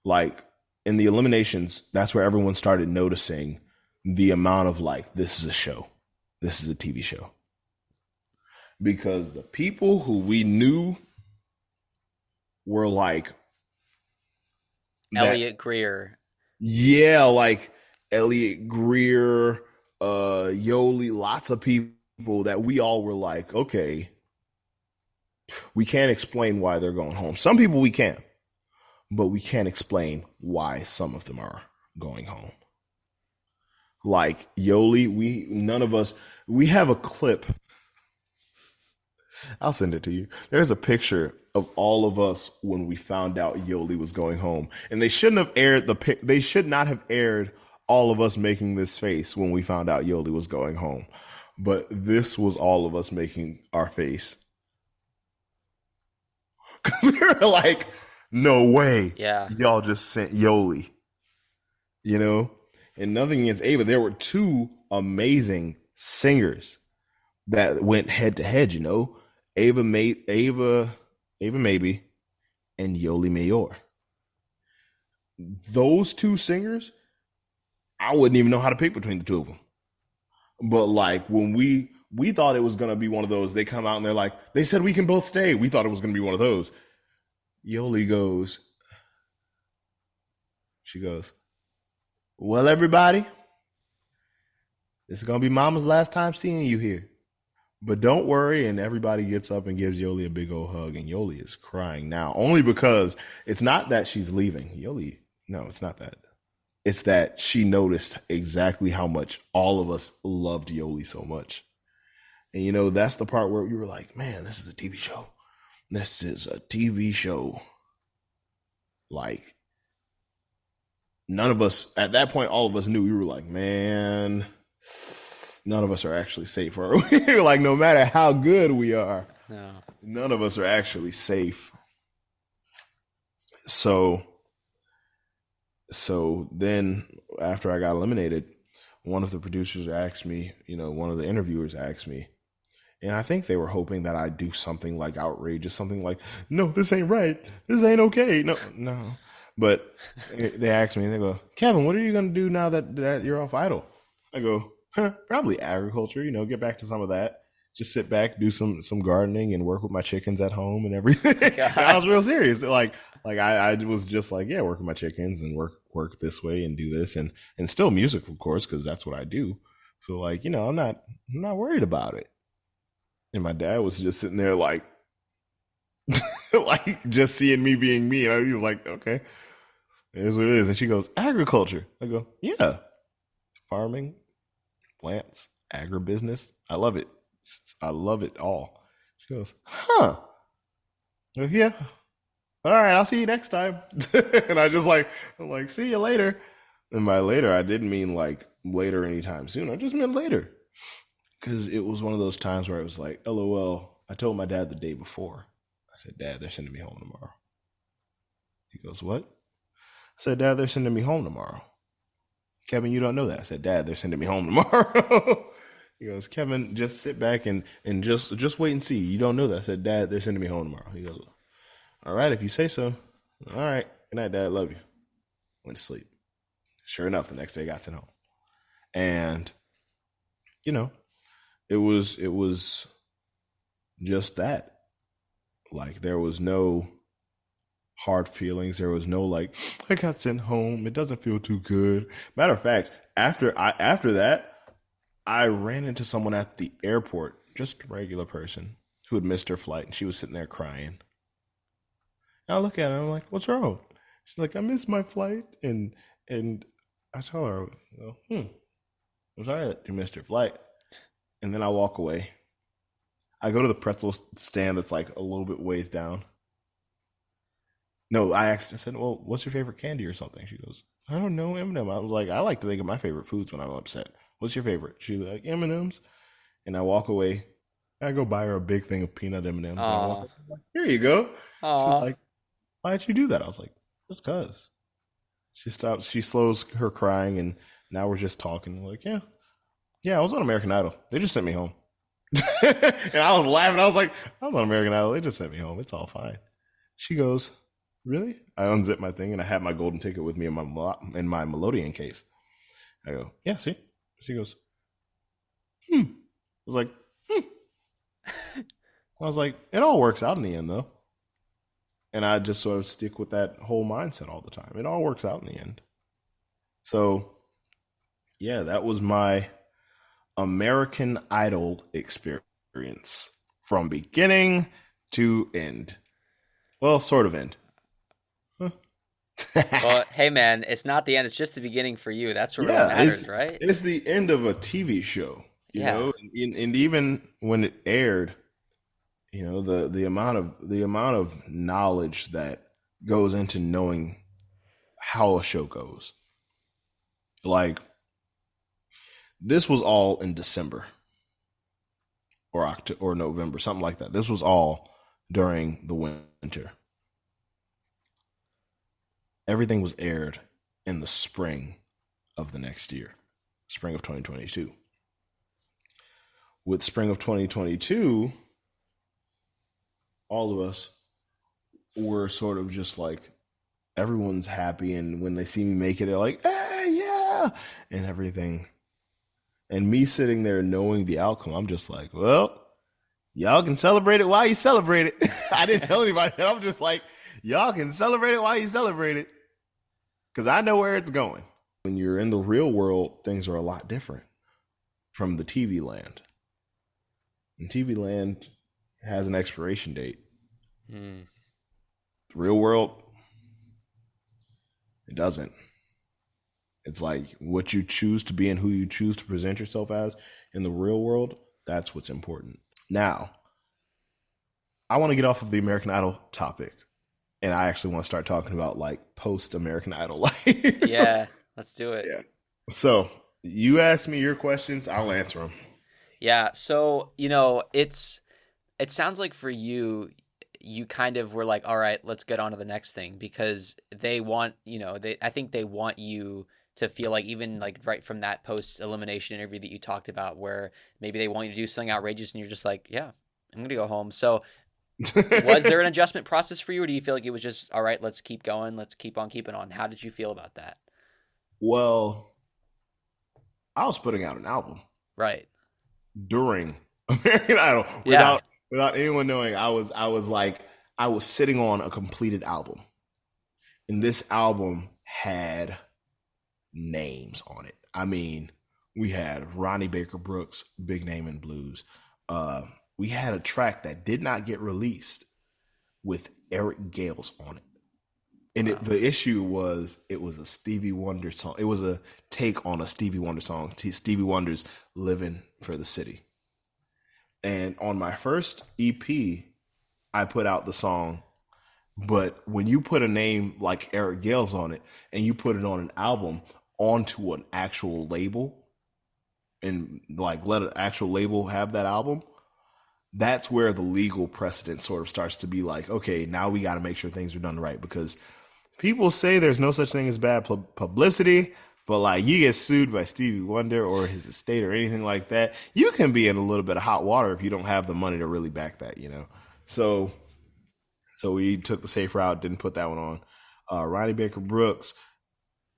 like in the eliminations, that's where everyone started noticing the amount of like, this is a show. This is a TV show. because the people who we knew were like that. Elliot Greer. Yeah, like Elliot Greer, Yoli, lots of people that we all were like, okay, we can't explain why they're going home. Some people we can, but we can't explain why some of them are going home. Like Yoli, none of us, we have a clip. I'll send it to you. There's a picture of all of us when we found out Yoli was going home, and they shouldn't have aired they should not have aired all of us making this face when we found out Yoli was going home. But this was all of us making our face. Because we were like, no way. Yeah. Y'all just sent Yoli. You know? And nothing against Ava. There were two amazing singers that went head to head, you know? Ava Maybe and Yoli Mayor. Those two singers, I wouldn't even know how to pick between the two of them. But like when we thought it was gonna be one of those, they come out and they're like, they said we can both stay. We thought it was gonna be one of those. Yoli goes, she goes, well, everybody, this is gonna be Mama's last time seeing you here. But don't worry, and everybody gets up and gives Yoli a big old hug, and Yoli is crying now, only because it's not that she's leaving. Yoli, no, it's not that. It's that she noticed exactly how much all of us loved Yoli so much. And, you know, that's the part where we were like, man, this is a TV show. This is a TV show. Like, none of us, at that point, all of us knew. We were like, man, none of us are actually safe. Are we? Like, no matter how good we are, No. none of us are actually safe. So then after I got eliminated, one of the producers asked me, you know, one of the interviewers asked me, and I think they were hoping that I'd do something like outrageous, something like, no, this ain't right. This ain't okay. No. But they asked me, and they go, Kevin, what are you going to do now that you're off Idol? I go, probably agriculture, you know, get back to some of that. Just sit back, do some gardening and work with my chickens at home and everything. And I was real serious. Like I was just like, yeah, work with my chickens and work this way and do this and still music, of course, because that's what I do. So like, you know, I'm not worried about it. And my dad was just sitting there like, like just seeing me being me. And he was like, okay, it is what it is. And she goes, agriculture. I go, yeah, farming, plants, agribusiness. I love it. I love it all. She goes, huh? I go, yeah. All right, I'll see you next time. And I'm like, see you later. And by later, I didn't mean like later anytime soon. I just meant later. Because it was one of those times where I was like, LOL. I told my dad the day before. I said, Dad, they're sending me home tomorrow. He goes, what? I said, Dad, they're sending me home tomorrow. Kevin, you don't know that. I said, Dad, they're sending me home tomorrow. He goes, Kevin, just sit back and just wait and see. You don't know that. I said, Dad, they're sending me home tomorrow. He goes, all right, if you say so. All right. Good night, Dad. Love you. Went to sleep. Sure enough, the next day I got sent home. And, you know, it was just that. Like, there was no hard feelings. There was no like, I got sent home. It doesn't feel too good. Matter of fact, after that, I ran into someone at the airport, just a regular person who had missed her flight, and she was sitting there crying. And I look at her, and I'm like, what's wrong? She's like, I missed my flight, and I tell her, I'm sorry that you missed your flight. And then I walk away. I go to the pretzel stand that's like a little bit ways down. No, I said, well, what's your favorite candy or something? She goes, I don't know, M&M. I was like, I like to think of my favorite foods when I'm upset. What's your favorite? She's like, M&M's. And I walk away. I go buy her a big thing of peanut M&Ms. And I walk away, I'm like, here you go. Aww. She's like, why'd you do that? I was like, just cause. She stops. She slows her crying, and now we're just talking. Like, yeah, I was on American Idol. They just sent me home. And I was laughing. I was like, I was on American Idol. They just sent me home. It's all fine. She goes, really? I unzip my thing, and I have my golden ticket with me in my Melodian case. I go, yeah, see? She goes, I was like, I was like, it all works out in the end, though. And I just sort of stick with that whole mindset all the time. It all works out in the end. So, yeah, that was my American Idol experience from beginning to end. Well, sort of end. Huh. Well, hey man, it's not the end, it's just the beginning for you. That's what really Yeah, matters, right? it's the end of a TV show, you Yeah. know, and even when it aired, you know, the amount of knowledge that goes into knowing how a show goes. Like this was all in December or October or November, something like that. This was all during the winter. Everything was aired in the spring of the next year, spring of 2022. With spring of 2022, all of us were sort of just like, everyone's happy. And when they see me make it, they're like, hey, yeah, and everything. And me sitting there knowing the outcome, I'm just like, well, y'all can celebrate it while you celebrate it. I didn't tell anybody. I'm just like, y'all can celebrate it while you celebrate it. Because I know where it's going. When you're in the real world, things are a lot different from the TV land. And TV land has an expiration date. Mm. The real world, it doesn't. It's like what you choose to be and who you choose to present yourself as in the real world, that's what's important. Now, I want to get off of the American Idol topic. And I actually want to start talking about like post American Idol life. Yeah, let's do it. Yeah. So you ask me your questions, I'll answer them. Yeah, so it sounds like for you, you kind of were like, all right, let's get on to the next thing because they want, I think they want you to feel like even like right from that post elimination interview that you talked about where maybe they want you to do something outrageous and you're just like, yeah, I'm going to go home. So was there an adjustment process for you or do you feel like it was just, all right, let's keep going. Let's keep on keeping on. How did you feel about that? Well, I was putting out an album. Right. During American Idol without anyone knowing. I was sitting on a completed album. And this album had names on it. I mean, we had Ronnie Baker Brooks, Big Name in Blues. We had a track that did not get released with Eric Gales on it. And the issue was it was a Stevie Wonder song. It was a take on a Stevie Wonder song. Stevie Wonder's Living for the City. And on my first EP, I put out the song. But when you put a name like Eric Gales on it and you put it on an album onto an actual label and like let an actual label have that album, that's where the legal precedent sort of starts to be like, okay, now we got to make sure things are done right because people say there's no such thing as bad publicity, but like you get sued by Stevie Wonder or his estate or anything like that, you can be in a little bit of hot water if you don't have the money to really back that, So we took the safe route, didn't put that one on. Ronnie Baker Brooks,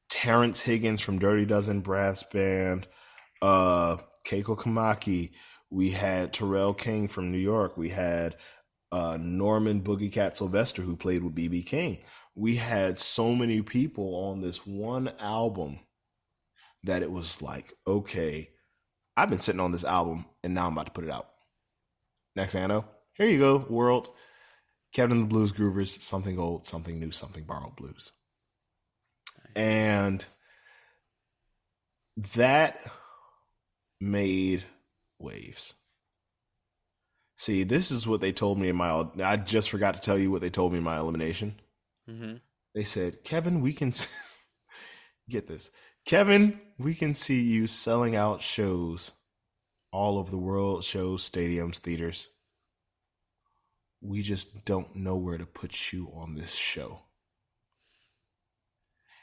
Terrence Higgins from Dirty Dozen Brass Band, Keiko Kamaki. We had Terrell King from New York. We had Norman Boogie Cat Sylvester, who played with B.B. King. We had so many people on this one album that it was like, okay, I've been sitting on this album, and now I'm about to put it out. Next thing I know, here you go, world. Kevin and the Blues Groovers, something old, something new, something borrowed blues. And that made waves. See, this is what they told me I just forgot to tell you what they told me in my elimination. Mm-hmm. They said, Kevin, we can get this. Kevin, we can see you selling out shows, all over the world, shows, stadiums, theaters. We just don't know where to put you on this show.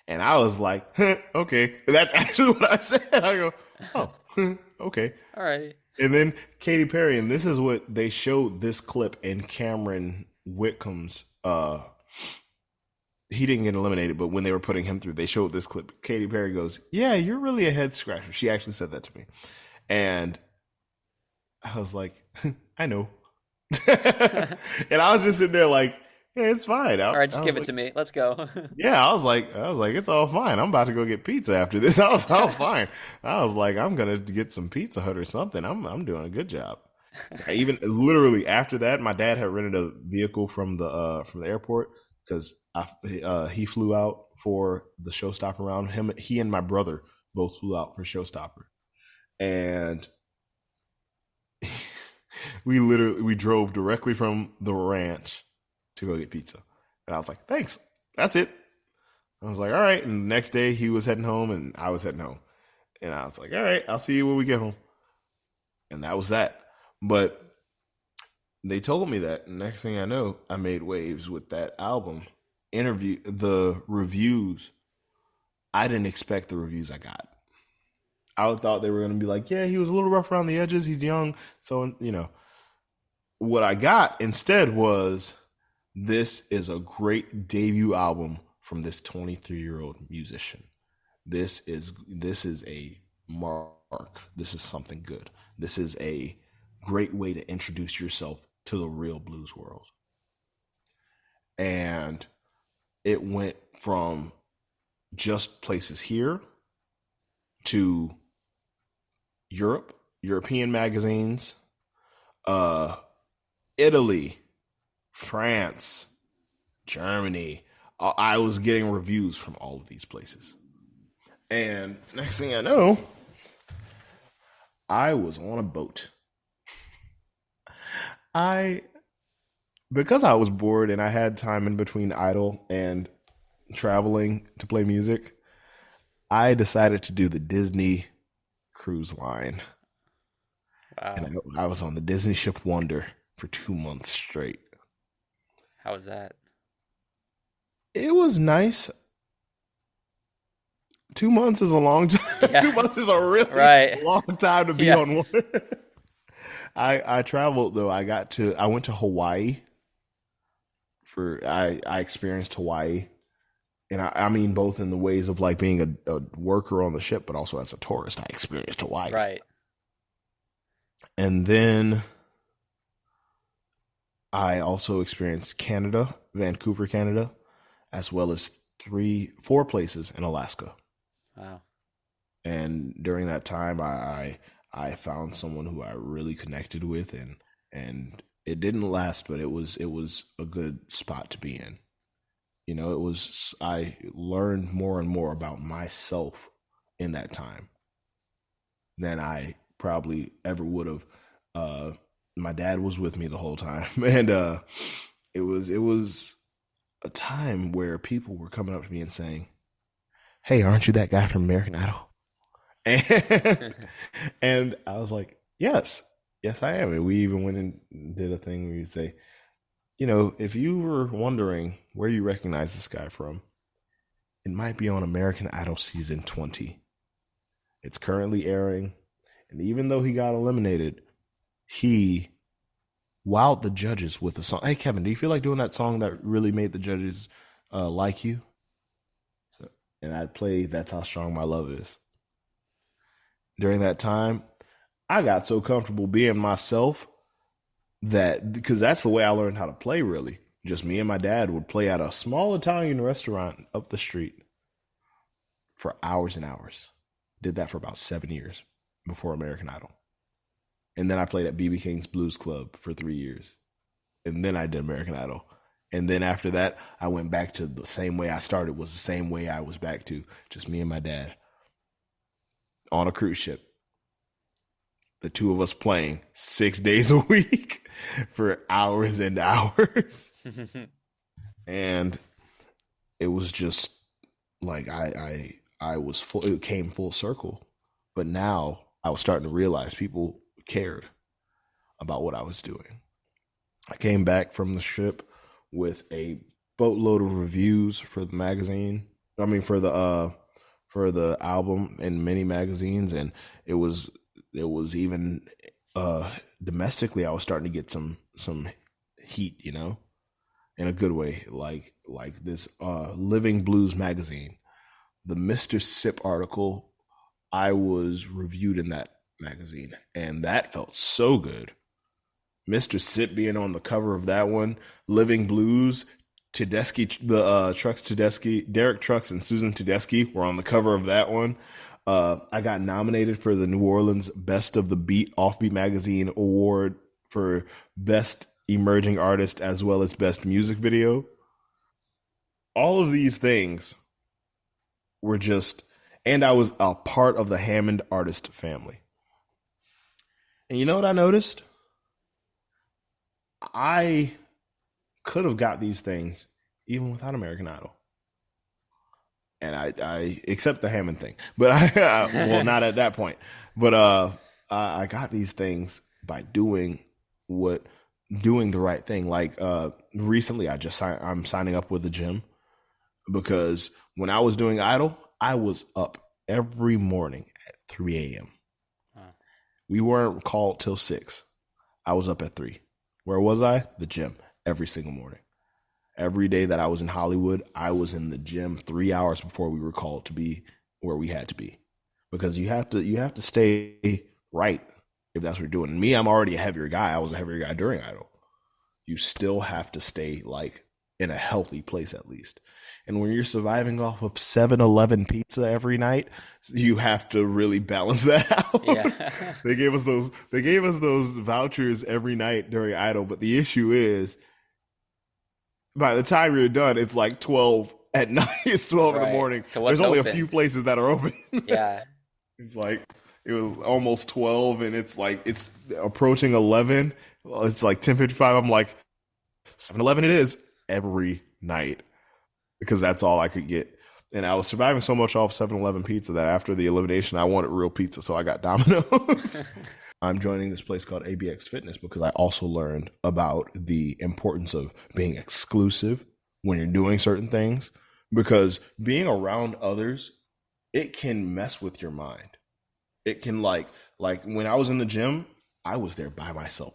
And I was like, okay. That's actually what I said. I go, oh, okay. All right. And then Katy Perry, and this is what they showed this clip in Cameron Whitcomb's, he didn't get eliminated, but when they were putting him through, they showed this clip. Katy Perry goes, yeah, you're really a head scratcher. She actually said that to me. And I was like, I know. And I was just sitting there like, yeah, it's fine. All right, just I give was it like, to me. Let's go. yeah, I was like, it's all fine. I'm about to go get pizza after this. I was fine. I was like, I'm gonna get some Pizza Hut or something. I'm doing a good job. Even literally after that, my dad had rented a vehicle from the airport because he flew out for the showstopper round. He and my brother both flew out for showstopper, and we drove directly from the ranch to go get pizza. And I was like, thanks, that's it. I was like, all right. And the next day he was heading home and I was heading home. And I was like, all right, I'll see you when we get home. And that was that. But they told me that. And next thing I know, I made waves with that album. The reviews. I didn't expect the reviews I got. I thought they were going to be like, yeah, he was a little rough around the edges. He's young. So, what I got instead was this is a great debut album from this 23-year-old musician. This is a mark. This is something good. This is a great way to introduce yourself to the real blues world. And it went from just places here to European magazines, Italy, France, Germany. I was getting reviews from all of these places. And next thing I know, I was on a boat. Because I was bored and I had time in between Idol and traveling to play music, I decided to do the Disney cruise line. Wow. And I was on the Disney ship Wonder for 2 months straight. How was that? It was nice. 2 months is a long time. Yeah. 2 months is a really Right. long time to be Yeah. on water. I traveled though. I went to Hawaii I experienced Hawaii. And I mean both in the ways of like being a worker on the ship, but also as a tourist, I experienced Hawaii. Right. And then I also experienced Canada, Vancouver, Canada, as well as 4 places in Alaska. Wow. And during that time, I found someone who I really connected with, and it didn't last, but it was a good spot to be in. I learned more and more about myself in that time than I probably ever would have. My dad was with me the whole time, and it was a time where people were coming up to me and saying, "Hey, aren't you that guy from American Idol?" And, and I was like, yes, I am. And we even went and did a thing where you'd say, if you were wondering where you recognize this guy from, it might be on American Idol season 20. It's currently airing. And even though he got eliminated, he wowed the judges with a song. Hey, Kevin, do you feel like doing that song that really made the judges like you? And I'd play That's How Strong My Love Is. During that time, I got so comfortable being myself because that's the way I learned how to play, really. Just me and my dad would play at a small Italian restaurant up the street for hours and hours. Did that for about 7 years before American Idol. And then I played at BB King's Blues Club for 3 years. And then I did American Idol. And then after that, I went back to the same way I started, was the same way I was back to, just me and my dad on a cruise ship. The two of us playing 6 days a week for hours and hours. And it was just like I was full, it came full circle. But now I was starting to realize people cared about what I was doing. I came back from the ship with a boatload of reviews for the magazine. I mean for the album in many magazines, and it was even domestically I was starting to get some heat, in a good way, like this Living Blues magazine, the Mr. Sip article. I was reviewed in that magazine, and that felt so good Mr. Sit being on the cover of that one, Living Blues, Tedeschi, the Trucks Tedeschi, Derek Trucks and Susan Tedeschi were on the cover of that one. I got nominated for the New Orleans Best of the Beat Offbeat Magazine Award for Best Emerging Artist as well as Best Music Video. All of these things were just, and I was a part of the Hammond artist family. And you know what I noticed? I could have got these things even without American Idol. And I accept the Hammond thing, but well, not at that point. But I got these things by what doing the right thing. Like recently, I'm signing up with the gym because when I was doing Idol, I was up every morning at 3 a.m. Huh. We weren't called till 6. I was up at 3. Where was I? The gym every single morning. Every day that I was in Hollywood, I was in the gym 3 hours before we were called to be where we had to be, because you have to stay right if that's what you're doing. And me, I'm already a heavier guy. I was a heavier guy during Idol. You still have to stay like in a healthy place at least. And when you're surviving off of 7-Eleven pizza every night, you have to really balance that out. Yeah. They gave us those vouchers every night during Idol, but the issue is by the time you're done, it's like 12 at night. It's 12 in the morning. So there's only a few places that are open. Yeah. It's like it was almost 12 and it's like it's approaching 11. Well, it's like 10:55. I'm like 7-Eleven it is every night, because that's all I could get. And I was surviving so much off 7-Eleven pizza that after the elimination, I wanted real pizza, so I got Domino's. I'm joining this place called ABX Fitness because I also learned about the importance of being exclusive when you're doing certain things, because being around others, it can mess with your mind. It can like when I was in the gym, I was there by myself.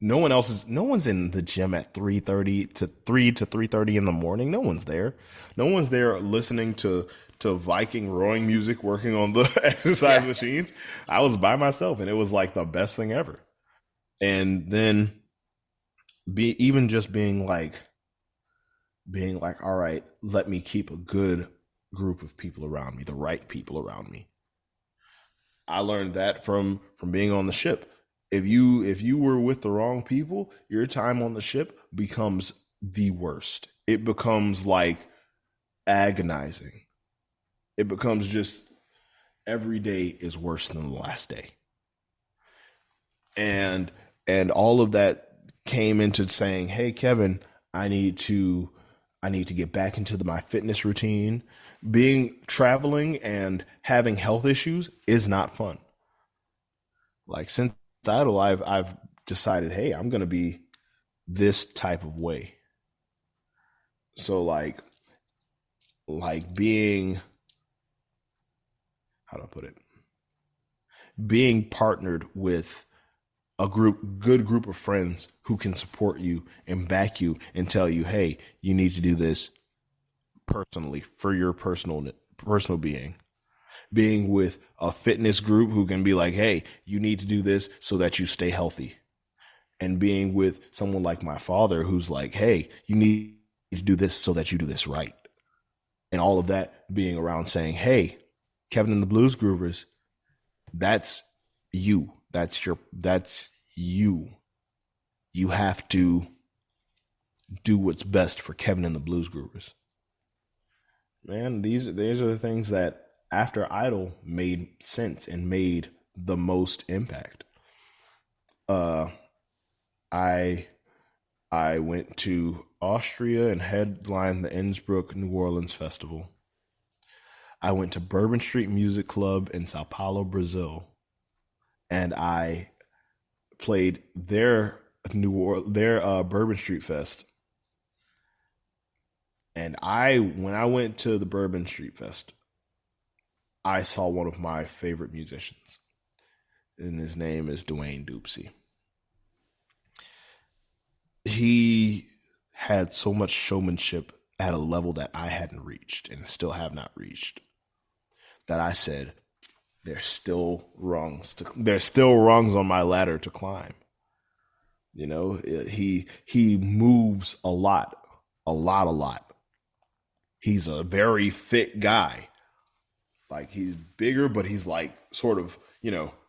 No one's in the gym at 3:30 to 3:30 in the morning. No one's there. No one's there listening to Viking rowing music, working on the exercise machines. I was by myself and it was like the best thing ever. And then being like, all right, let me keep a good group of people around me, the right people around me. I learned that from being on the ship. If you were with the wrong people, your time on the ship becomes the worst. It becomes like agonizing. It becomes just every day is worse than the last day. And all of that came into saying, hey, Kevin, I need to get back into my fitness routine. Traveling and having health issues is not fun. Like since Idol, I've decided, hey, I'm gonna be this type of way. So like being, how do I put it? Being partnered with a good group of friends who can support you and back you and tell you, hey, you need to do this personally for your personal being. Being with a fitness group who can be like, hey, you need to do this so that you stay healthy. And being with someone like my father who's like, hey, you need to do this so that you do this right. And all of that being around saying, hey, Kevin and the Blues Groovers, that's you. That's you. You have to do what's best for Kevin and the Blues Groovers. Man, these are the things that after Idol made sense and made the most impact. I went to Austria and headlined the Innsbruck New Orleans Festival. I went to Bourbon Street Music Club in Sao Paulo, Brazil, and I played their Bourbon Street Fest. And when I went to the Bourbon Street Fest, I saw one of my favorite musicians, and his name is Dwayne Doopsey. He had so much showmanship at a level that I hadn't reached and still have not reached, that I said, there's still rungs on my ladder to climb. You know, he moves a lot, a lot, a lot. He's a very fit guy. Like he's bigger, but he's like sort of,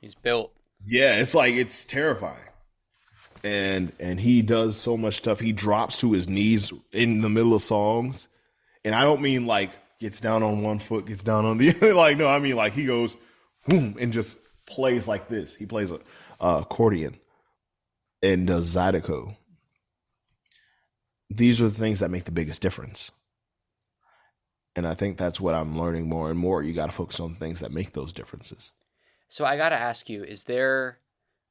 He's built. yeah, it's like it's terrifying. And he does so much stuff. He drops to his knees in the middle of songs. And I don't mean like gets down on one foot, gets down on the other. Like, no, I mean like he goes boom and just plays like this. He plays a accordion and does zydeco. These are the things that make the biggest difference. And I think that's what I'm learning more and more. You got to focus on things that make those differences. So I got to ask you, is there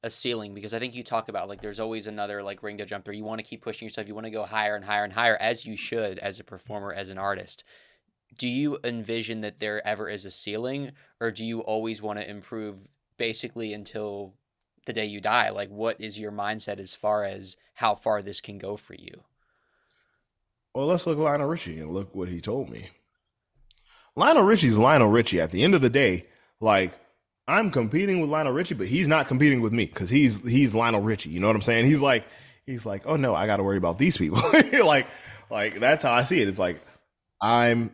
a ceiling? Because I think you talk about like there's always another like ring to jump through. You want to keep pushing yourself. You want to go higher and higher and higher, as you should as a performer, as an artist. Do you envision that there ever is a ceiling, or do you always want to improve basically until the day you die? Like, what is your mindset as far as how far this can go for you? Well, let's look at Lionel Richie and look what he told me. Lionel Richie's Lionel Richie. At the end of the day, like I'm competing with Lionel Richie, but he's not competing with me because he's Lionel Richie. You know what I'm saying? He's like, oh no, I got to worry about these people. like that's how I see it. It's like I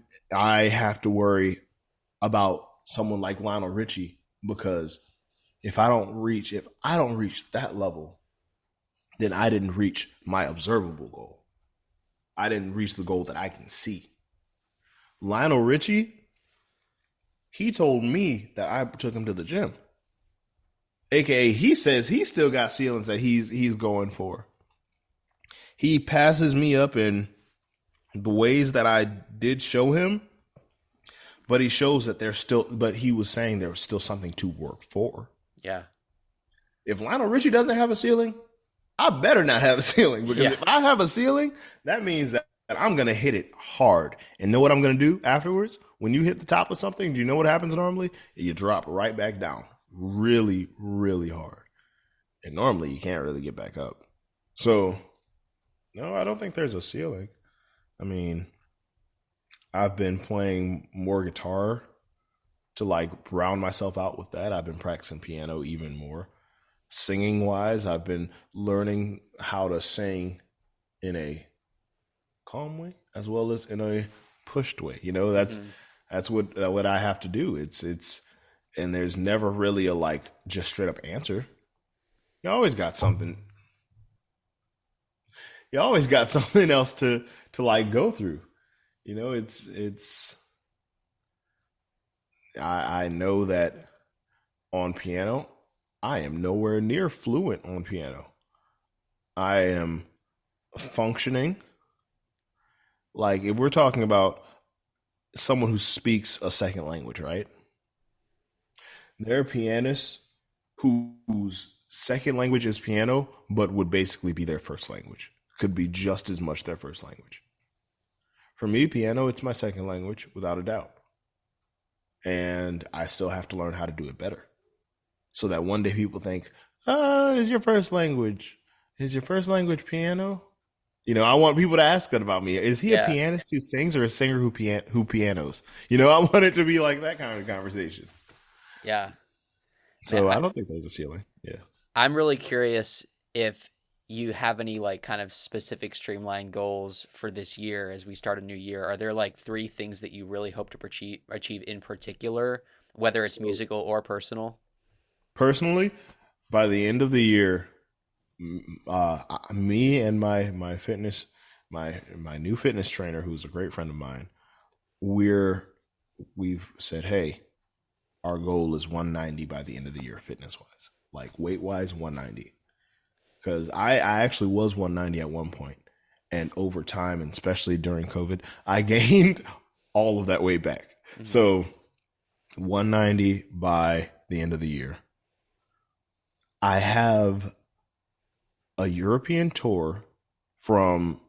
have to worry about someone like Lionel Richie because if I don't reach that level, then I didn't reach my observable goal. I didn't reach the goal that I can see. Lionel Richie, he told me that I took him to the gym. AKA, he says he still got ceilings that he's going for. He passes me up in the ways that I did show him, but he shows that but he was saying there was still something to work for. Yeah. If Lionel Richie doesn't have a ceiling, I better not have a ceiling because if I have a ceiling, that means that I'm going to hit it hard. And know what I'm going to do afterwards? When you hit the top of something, do you know what happens normally? You drop right back down really, really hard. And normally you can't really get back up. So, no, I don't think there's a ceiling. I mean, I've been playing more guitar to like round myself out with that. I've been practicing piano even more. Singing wise, I've been learning how to sing in a calm way as well as in a pushed way. You know, that's what I have to do. It's and there's never really a like just straight up answer. You always got something. You always got something else to like go through. You know, I know that on piano, I am nowhere near fluent on piano. I am functioning. Like if we're talking about someone who speaks a second language, right? There are pianists whose second language is piano, but would basically be their first language. Could be just as much their first language. For me, piano, it's my second language, without a doubt. And I still have to learn how to do it better. So that one day people think, is your first language piano? You know, I want people to ask that about me. Is he a pianist who sings or a singer who pianos? You know, I want it to be like that kind of conversation. Yeah. So man, I don't think there's a ceiling. Yeah. I'm really curious if you have any like kind of specific streamlined goals for this year as we start a new year. Are there like 3 things that you really hope to achieve in particular, whether it's musical or personal? Personally, by the end of the year, me and my new fitness trainer, who's a great friend of mine, we've said, hey, our goal is 190 by the end of the year, fitness wise, like weight wise, 190. Because I actually was 190 at one point, and over time, and especially during COVID, I gained all of that weight back. Mm-hmm. So 190 by the end of the year. I have a European tour from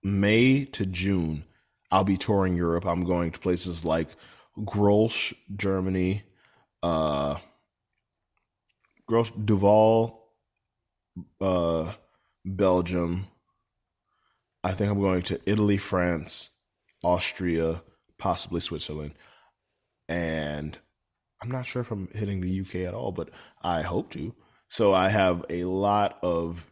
May to June. I'll be touring Europe. I'm going to places like Gullage, Germany, Duval, Belgium. I think I'm going to Italy, France, Austria, possibly Switzerland. And I'm not sure if I'm hitting the UK at all, but I hope to. So I have a lot of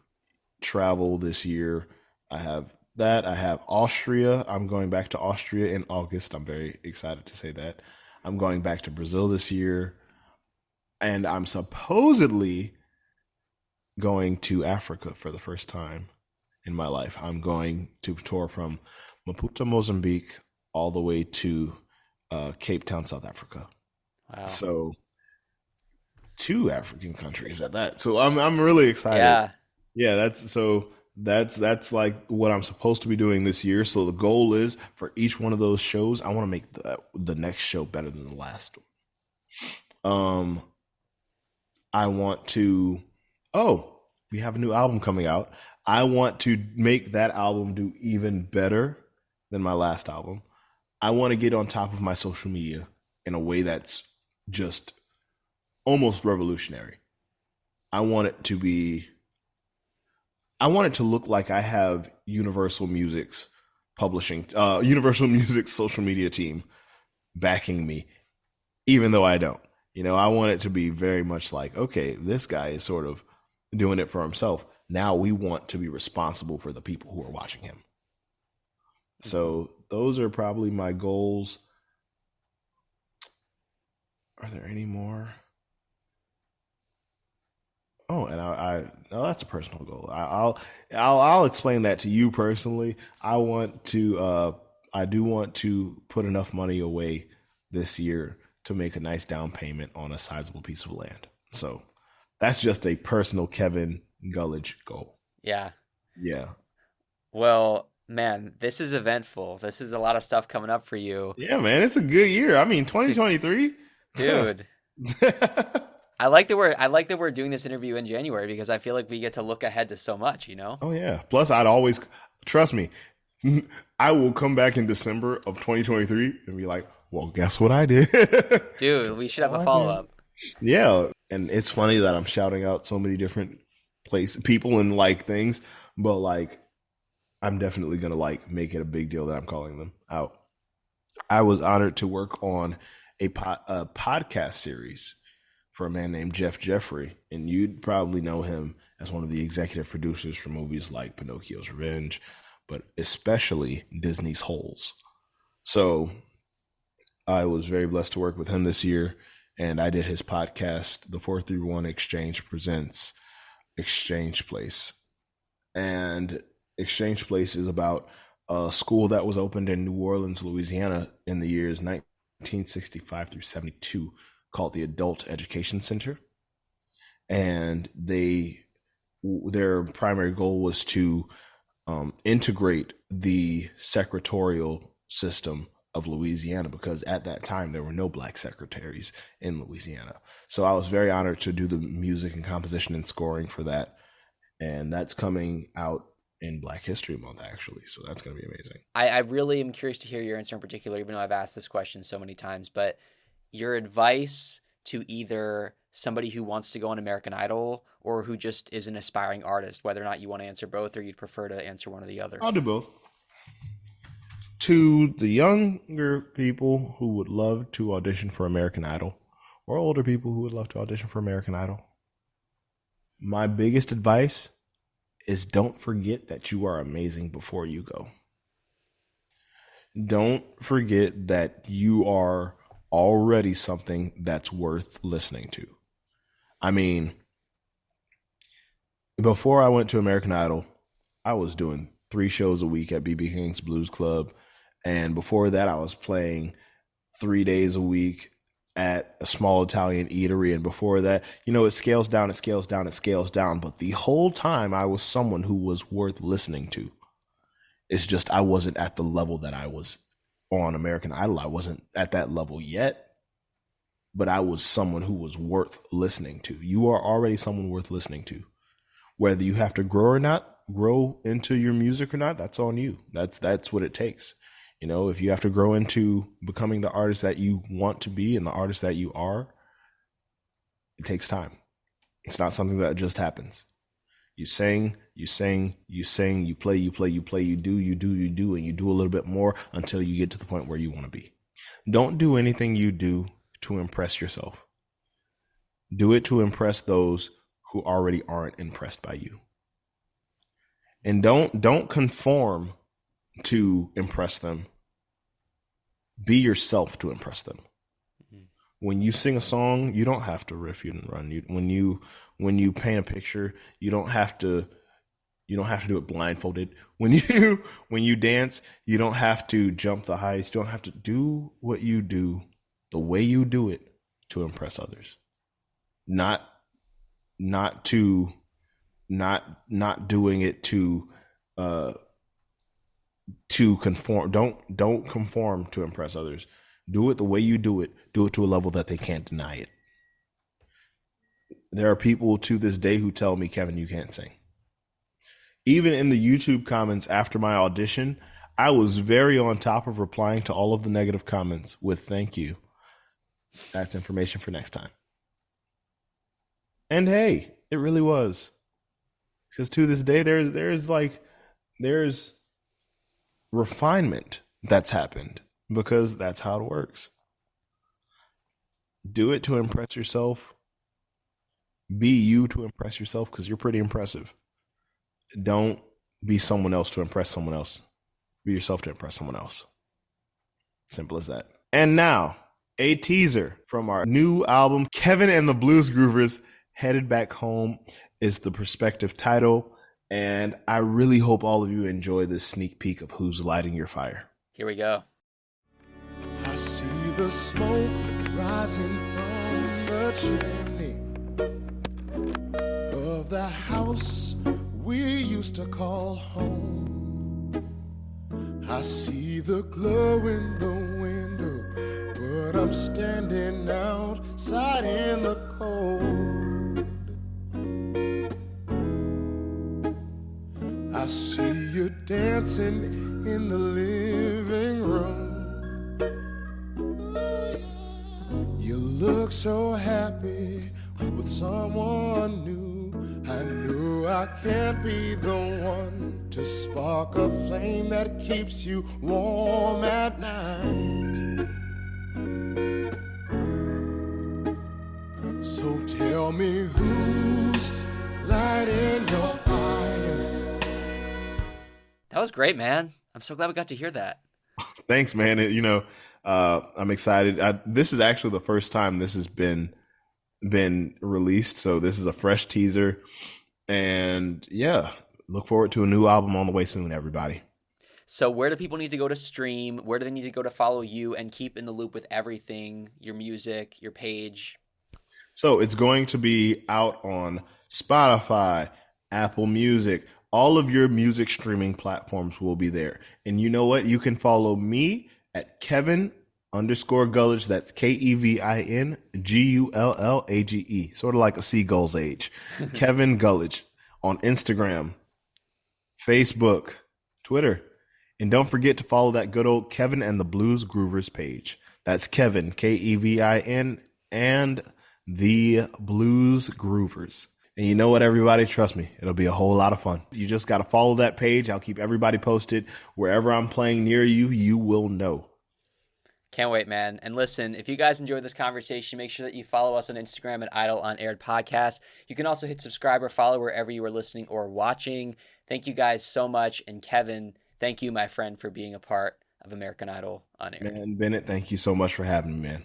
travel this year. I have that. I have Austria. I'm going back to Austria in August. I'm very excited to say that. I'm going back to Brazil this year. And I'm supposedly going to Africa for the first time in my life. I'm going to tour from Maputo, Mozambique, all the way to Cape Town, South Africa. Wow. So two African countries at that. So I'm really excited. Yeah. Yeah, that's like what I'm supposed to be doing this year. So the goal is for each one of those shows, I want to make the next show better than the last one. I want to. Oh, we have a new album coming out. I want to make that album do even better than my last album. I want to get on top of my social media in a way that's just almost revolutionary. I want it to be. I want it to look like I have Universal Music's Universal Music's social media team backing me, even though I don't. I want it to be very much like, okay, this guy is sort of doing it for himself. Now we want to be responsible for the people who are watching him. So those are probably my goals. Are there any more? Oh, and no, that's a personal goal. I'll explain that to you personally. I do want to put enough money away this year to make a nice down payment on a sizable piece of land. So that's just a personal Kevin Gullage goal. Yeah. Yeah. Well, man, this is eventful. This is a lot of stuff coming up for you. Yeah, man, it's a good year. I mean, 2023. Dude. I like that we're doing this interview in January because I feel like we get to look ahead to so much, Oh yeah. Plus I'd always trust me. I will come back in December of 2023 and be like, well, guess what I did? Dude, we should have a follow-up. Yeah. And it's funny that I'm shouting out so many different people and like things, but like I'm definitely gonna like make it a big deal that I'm calling them out. I was honored to work on a podcast series for a man named Jeff Jeffrey, and you'd probably know him as one of the executive producers for movies like Pinocchio's Revenge, but especially Disney's Holes. So I was very blessed to work with him this year, and I did his podcast, The 431 Exchange Presents Exchange Place. And Exchange Place is about a school that was opened in New Orleans, Louisiana in the years 1965 through 72 called the Adult Education Center. And their primary goal was to integrate the secretarial system of Louisiana, because at that time there were no black secretaries in Louisiana. So I was very honored to do the music and composition and scoring for that. And that's coming out in Black History Month, actually. So that's going to be amazing. I really am curious to hear your answer in particular, even though I've asked this question so many times, but your advice to either somebody who wants to go on American Idol or who just is an aspiring artist, whether or not you want to answer both or you'd prefer to answer one or the other. I'll do both. To the younger people who would love to audition for American Idol, or older people who would love to audition for American Idol, my biggest advice is don't forget that you are amazing before you go. Don't forget that you are already something that's worth listening to. I mean, before I went to American Idol, I was doing 3 shows a week at BB King's Blues Club. And before that, I was playing 3 days a week at a small Italian eatery. And before that, it scales down, it scales down, it scales down. But the whole time I was someone who was worth listening to. It's just I wasn't at the level that I was on American Idol. I wasn't at that level yet, but I was someone who was worth listening to. You are already someone worth listening to. Whether you have to grow or not, grow into your music or not, that's on you. That's what it takes. If you have to grow into becoming the artist that you want to be and the artist that you are, it takes time. It's not something that just happens. You sing, you play, you do, and you do a little bit more until you get to the point where you want to be. Don't do anything you do to impress yourself. Do it to impress those who already aren't impressed by you. And don't conform to impress them. Be yourself to impress them. Mm-hmm. When you sing a song, you don't have to riff and run. When you paint a picture, you don't have to do it blindfolded. When you dance, you don't have to jump the heights. You don't have to do what you do the way you do it to impress others. Not doing it to conform. Don't conform to impress others. Do it the way you do it. Do it to a level that they can't deny it. There are people to this day who tell me, Kevin, you can't sing. Even in the YouTube comments after my audition, I was very on top of replying to all of the negative comments with thank you. That's information for next time. And hey, it really was. Because to this day, there's refinement that's happened because that's how it works. Do it to impress yourself. Be you to impress yourself because you're pretty impressive. Don't be someone else to impress someone else. Be yourself to impress someone else. Simple as that. And now, a teaser from our new album, Kevin and the Blues Groovers, Headed Back Home is the prospective title. And I really hope all of you enjoy this sneak peek of who's lighting your fire. Here we go. I see the smoke rising from the chimney of the house we used to call home. I see the glow in the window, but I'm standing outside in the cold. I see you dancing in the living room. You look so happy with someone new. I know I can't be the one to spark a flame that keeps you warm at night. So tell me who's lighting your fire. That was great, man. I'm so glad we got to hear that. Thanks, man. I'm excited. This is actually the first time this has been released, so this is a fresh teaser. And yeah, look forward to a new album on the way soon, everybody. So where do people need to go to stream? Where do they need to go to follow you and keep in the loop with everything, your music, your page? So it's going to be out on Spotify, Apple Music. All of your music streaming platforms will be there. And you know what? You can follow me at Kevin_Gullage. That's KEVIN_GULLAGE. Sort of like a seagull's age. Kevin Gullage on Instagram, Facebook, Twitter. And don't forget to follow that good old Kevin and the Blues Groovers page. That's Kevin, KEVIN, and the Blues Groovers. And you know what, everybody? Trust me, it'll be a whole lot of fun. You just got to follow that page. I'll keep everybody posted. Wherever I'm playing near you, you will know. Can't wait, man. And listen, if you guys enjoyed this conversation, make sure that you follow us on Instagram at Idol Unaired Podcast. You can also hit subscribe or follow wherever you are listening or watching. Thank you guys so much. And Kevin, thank you, my friend, for being a part of American Idol Unaired. Man, Bennett, thank you so much for having me, man.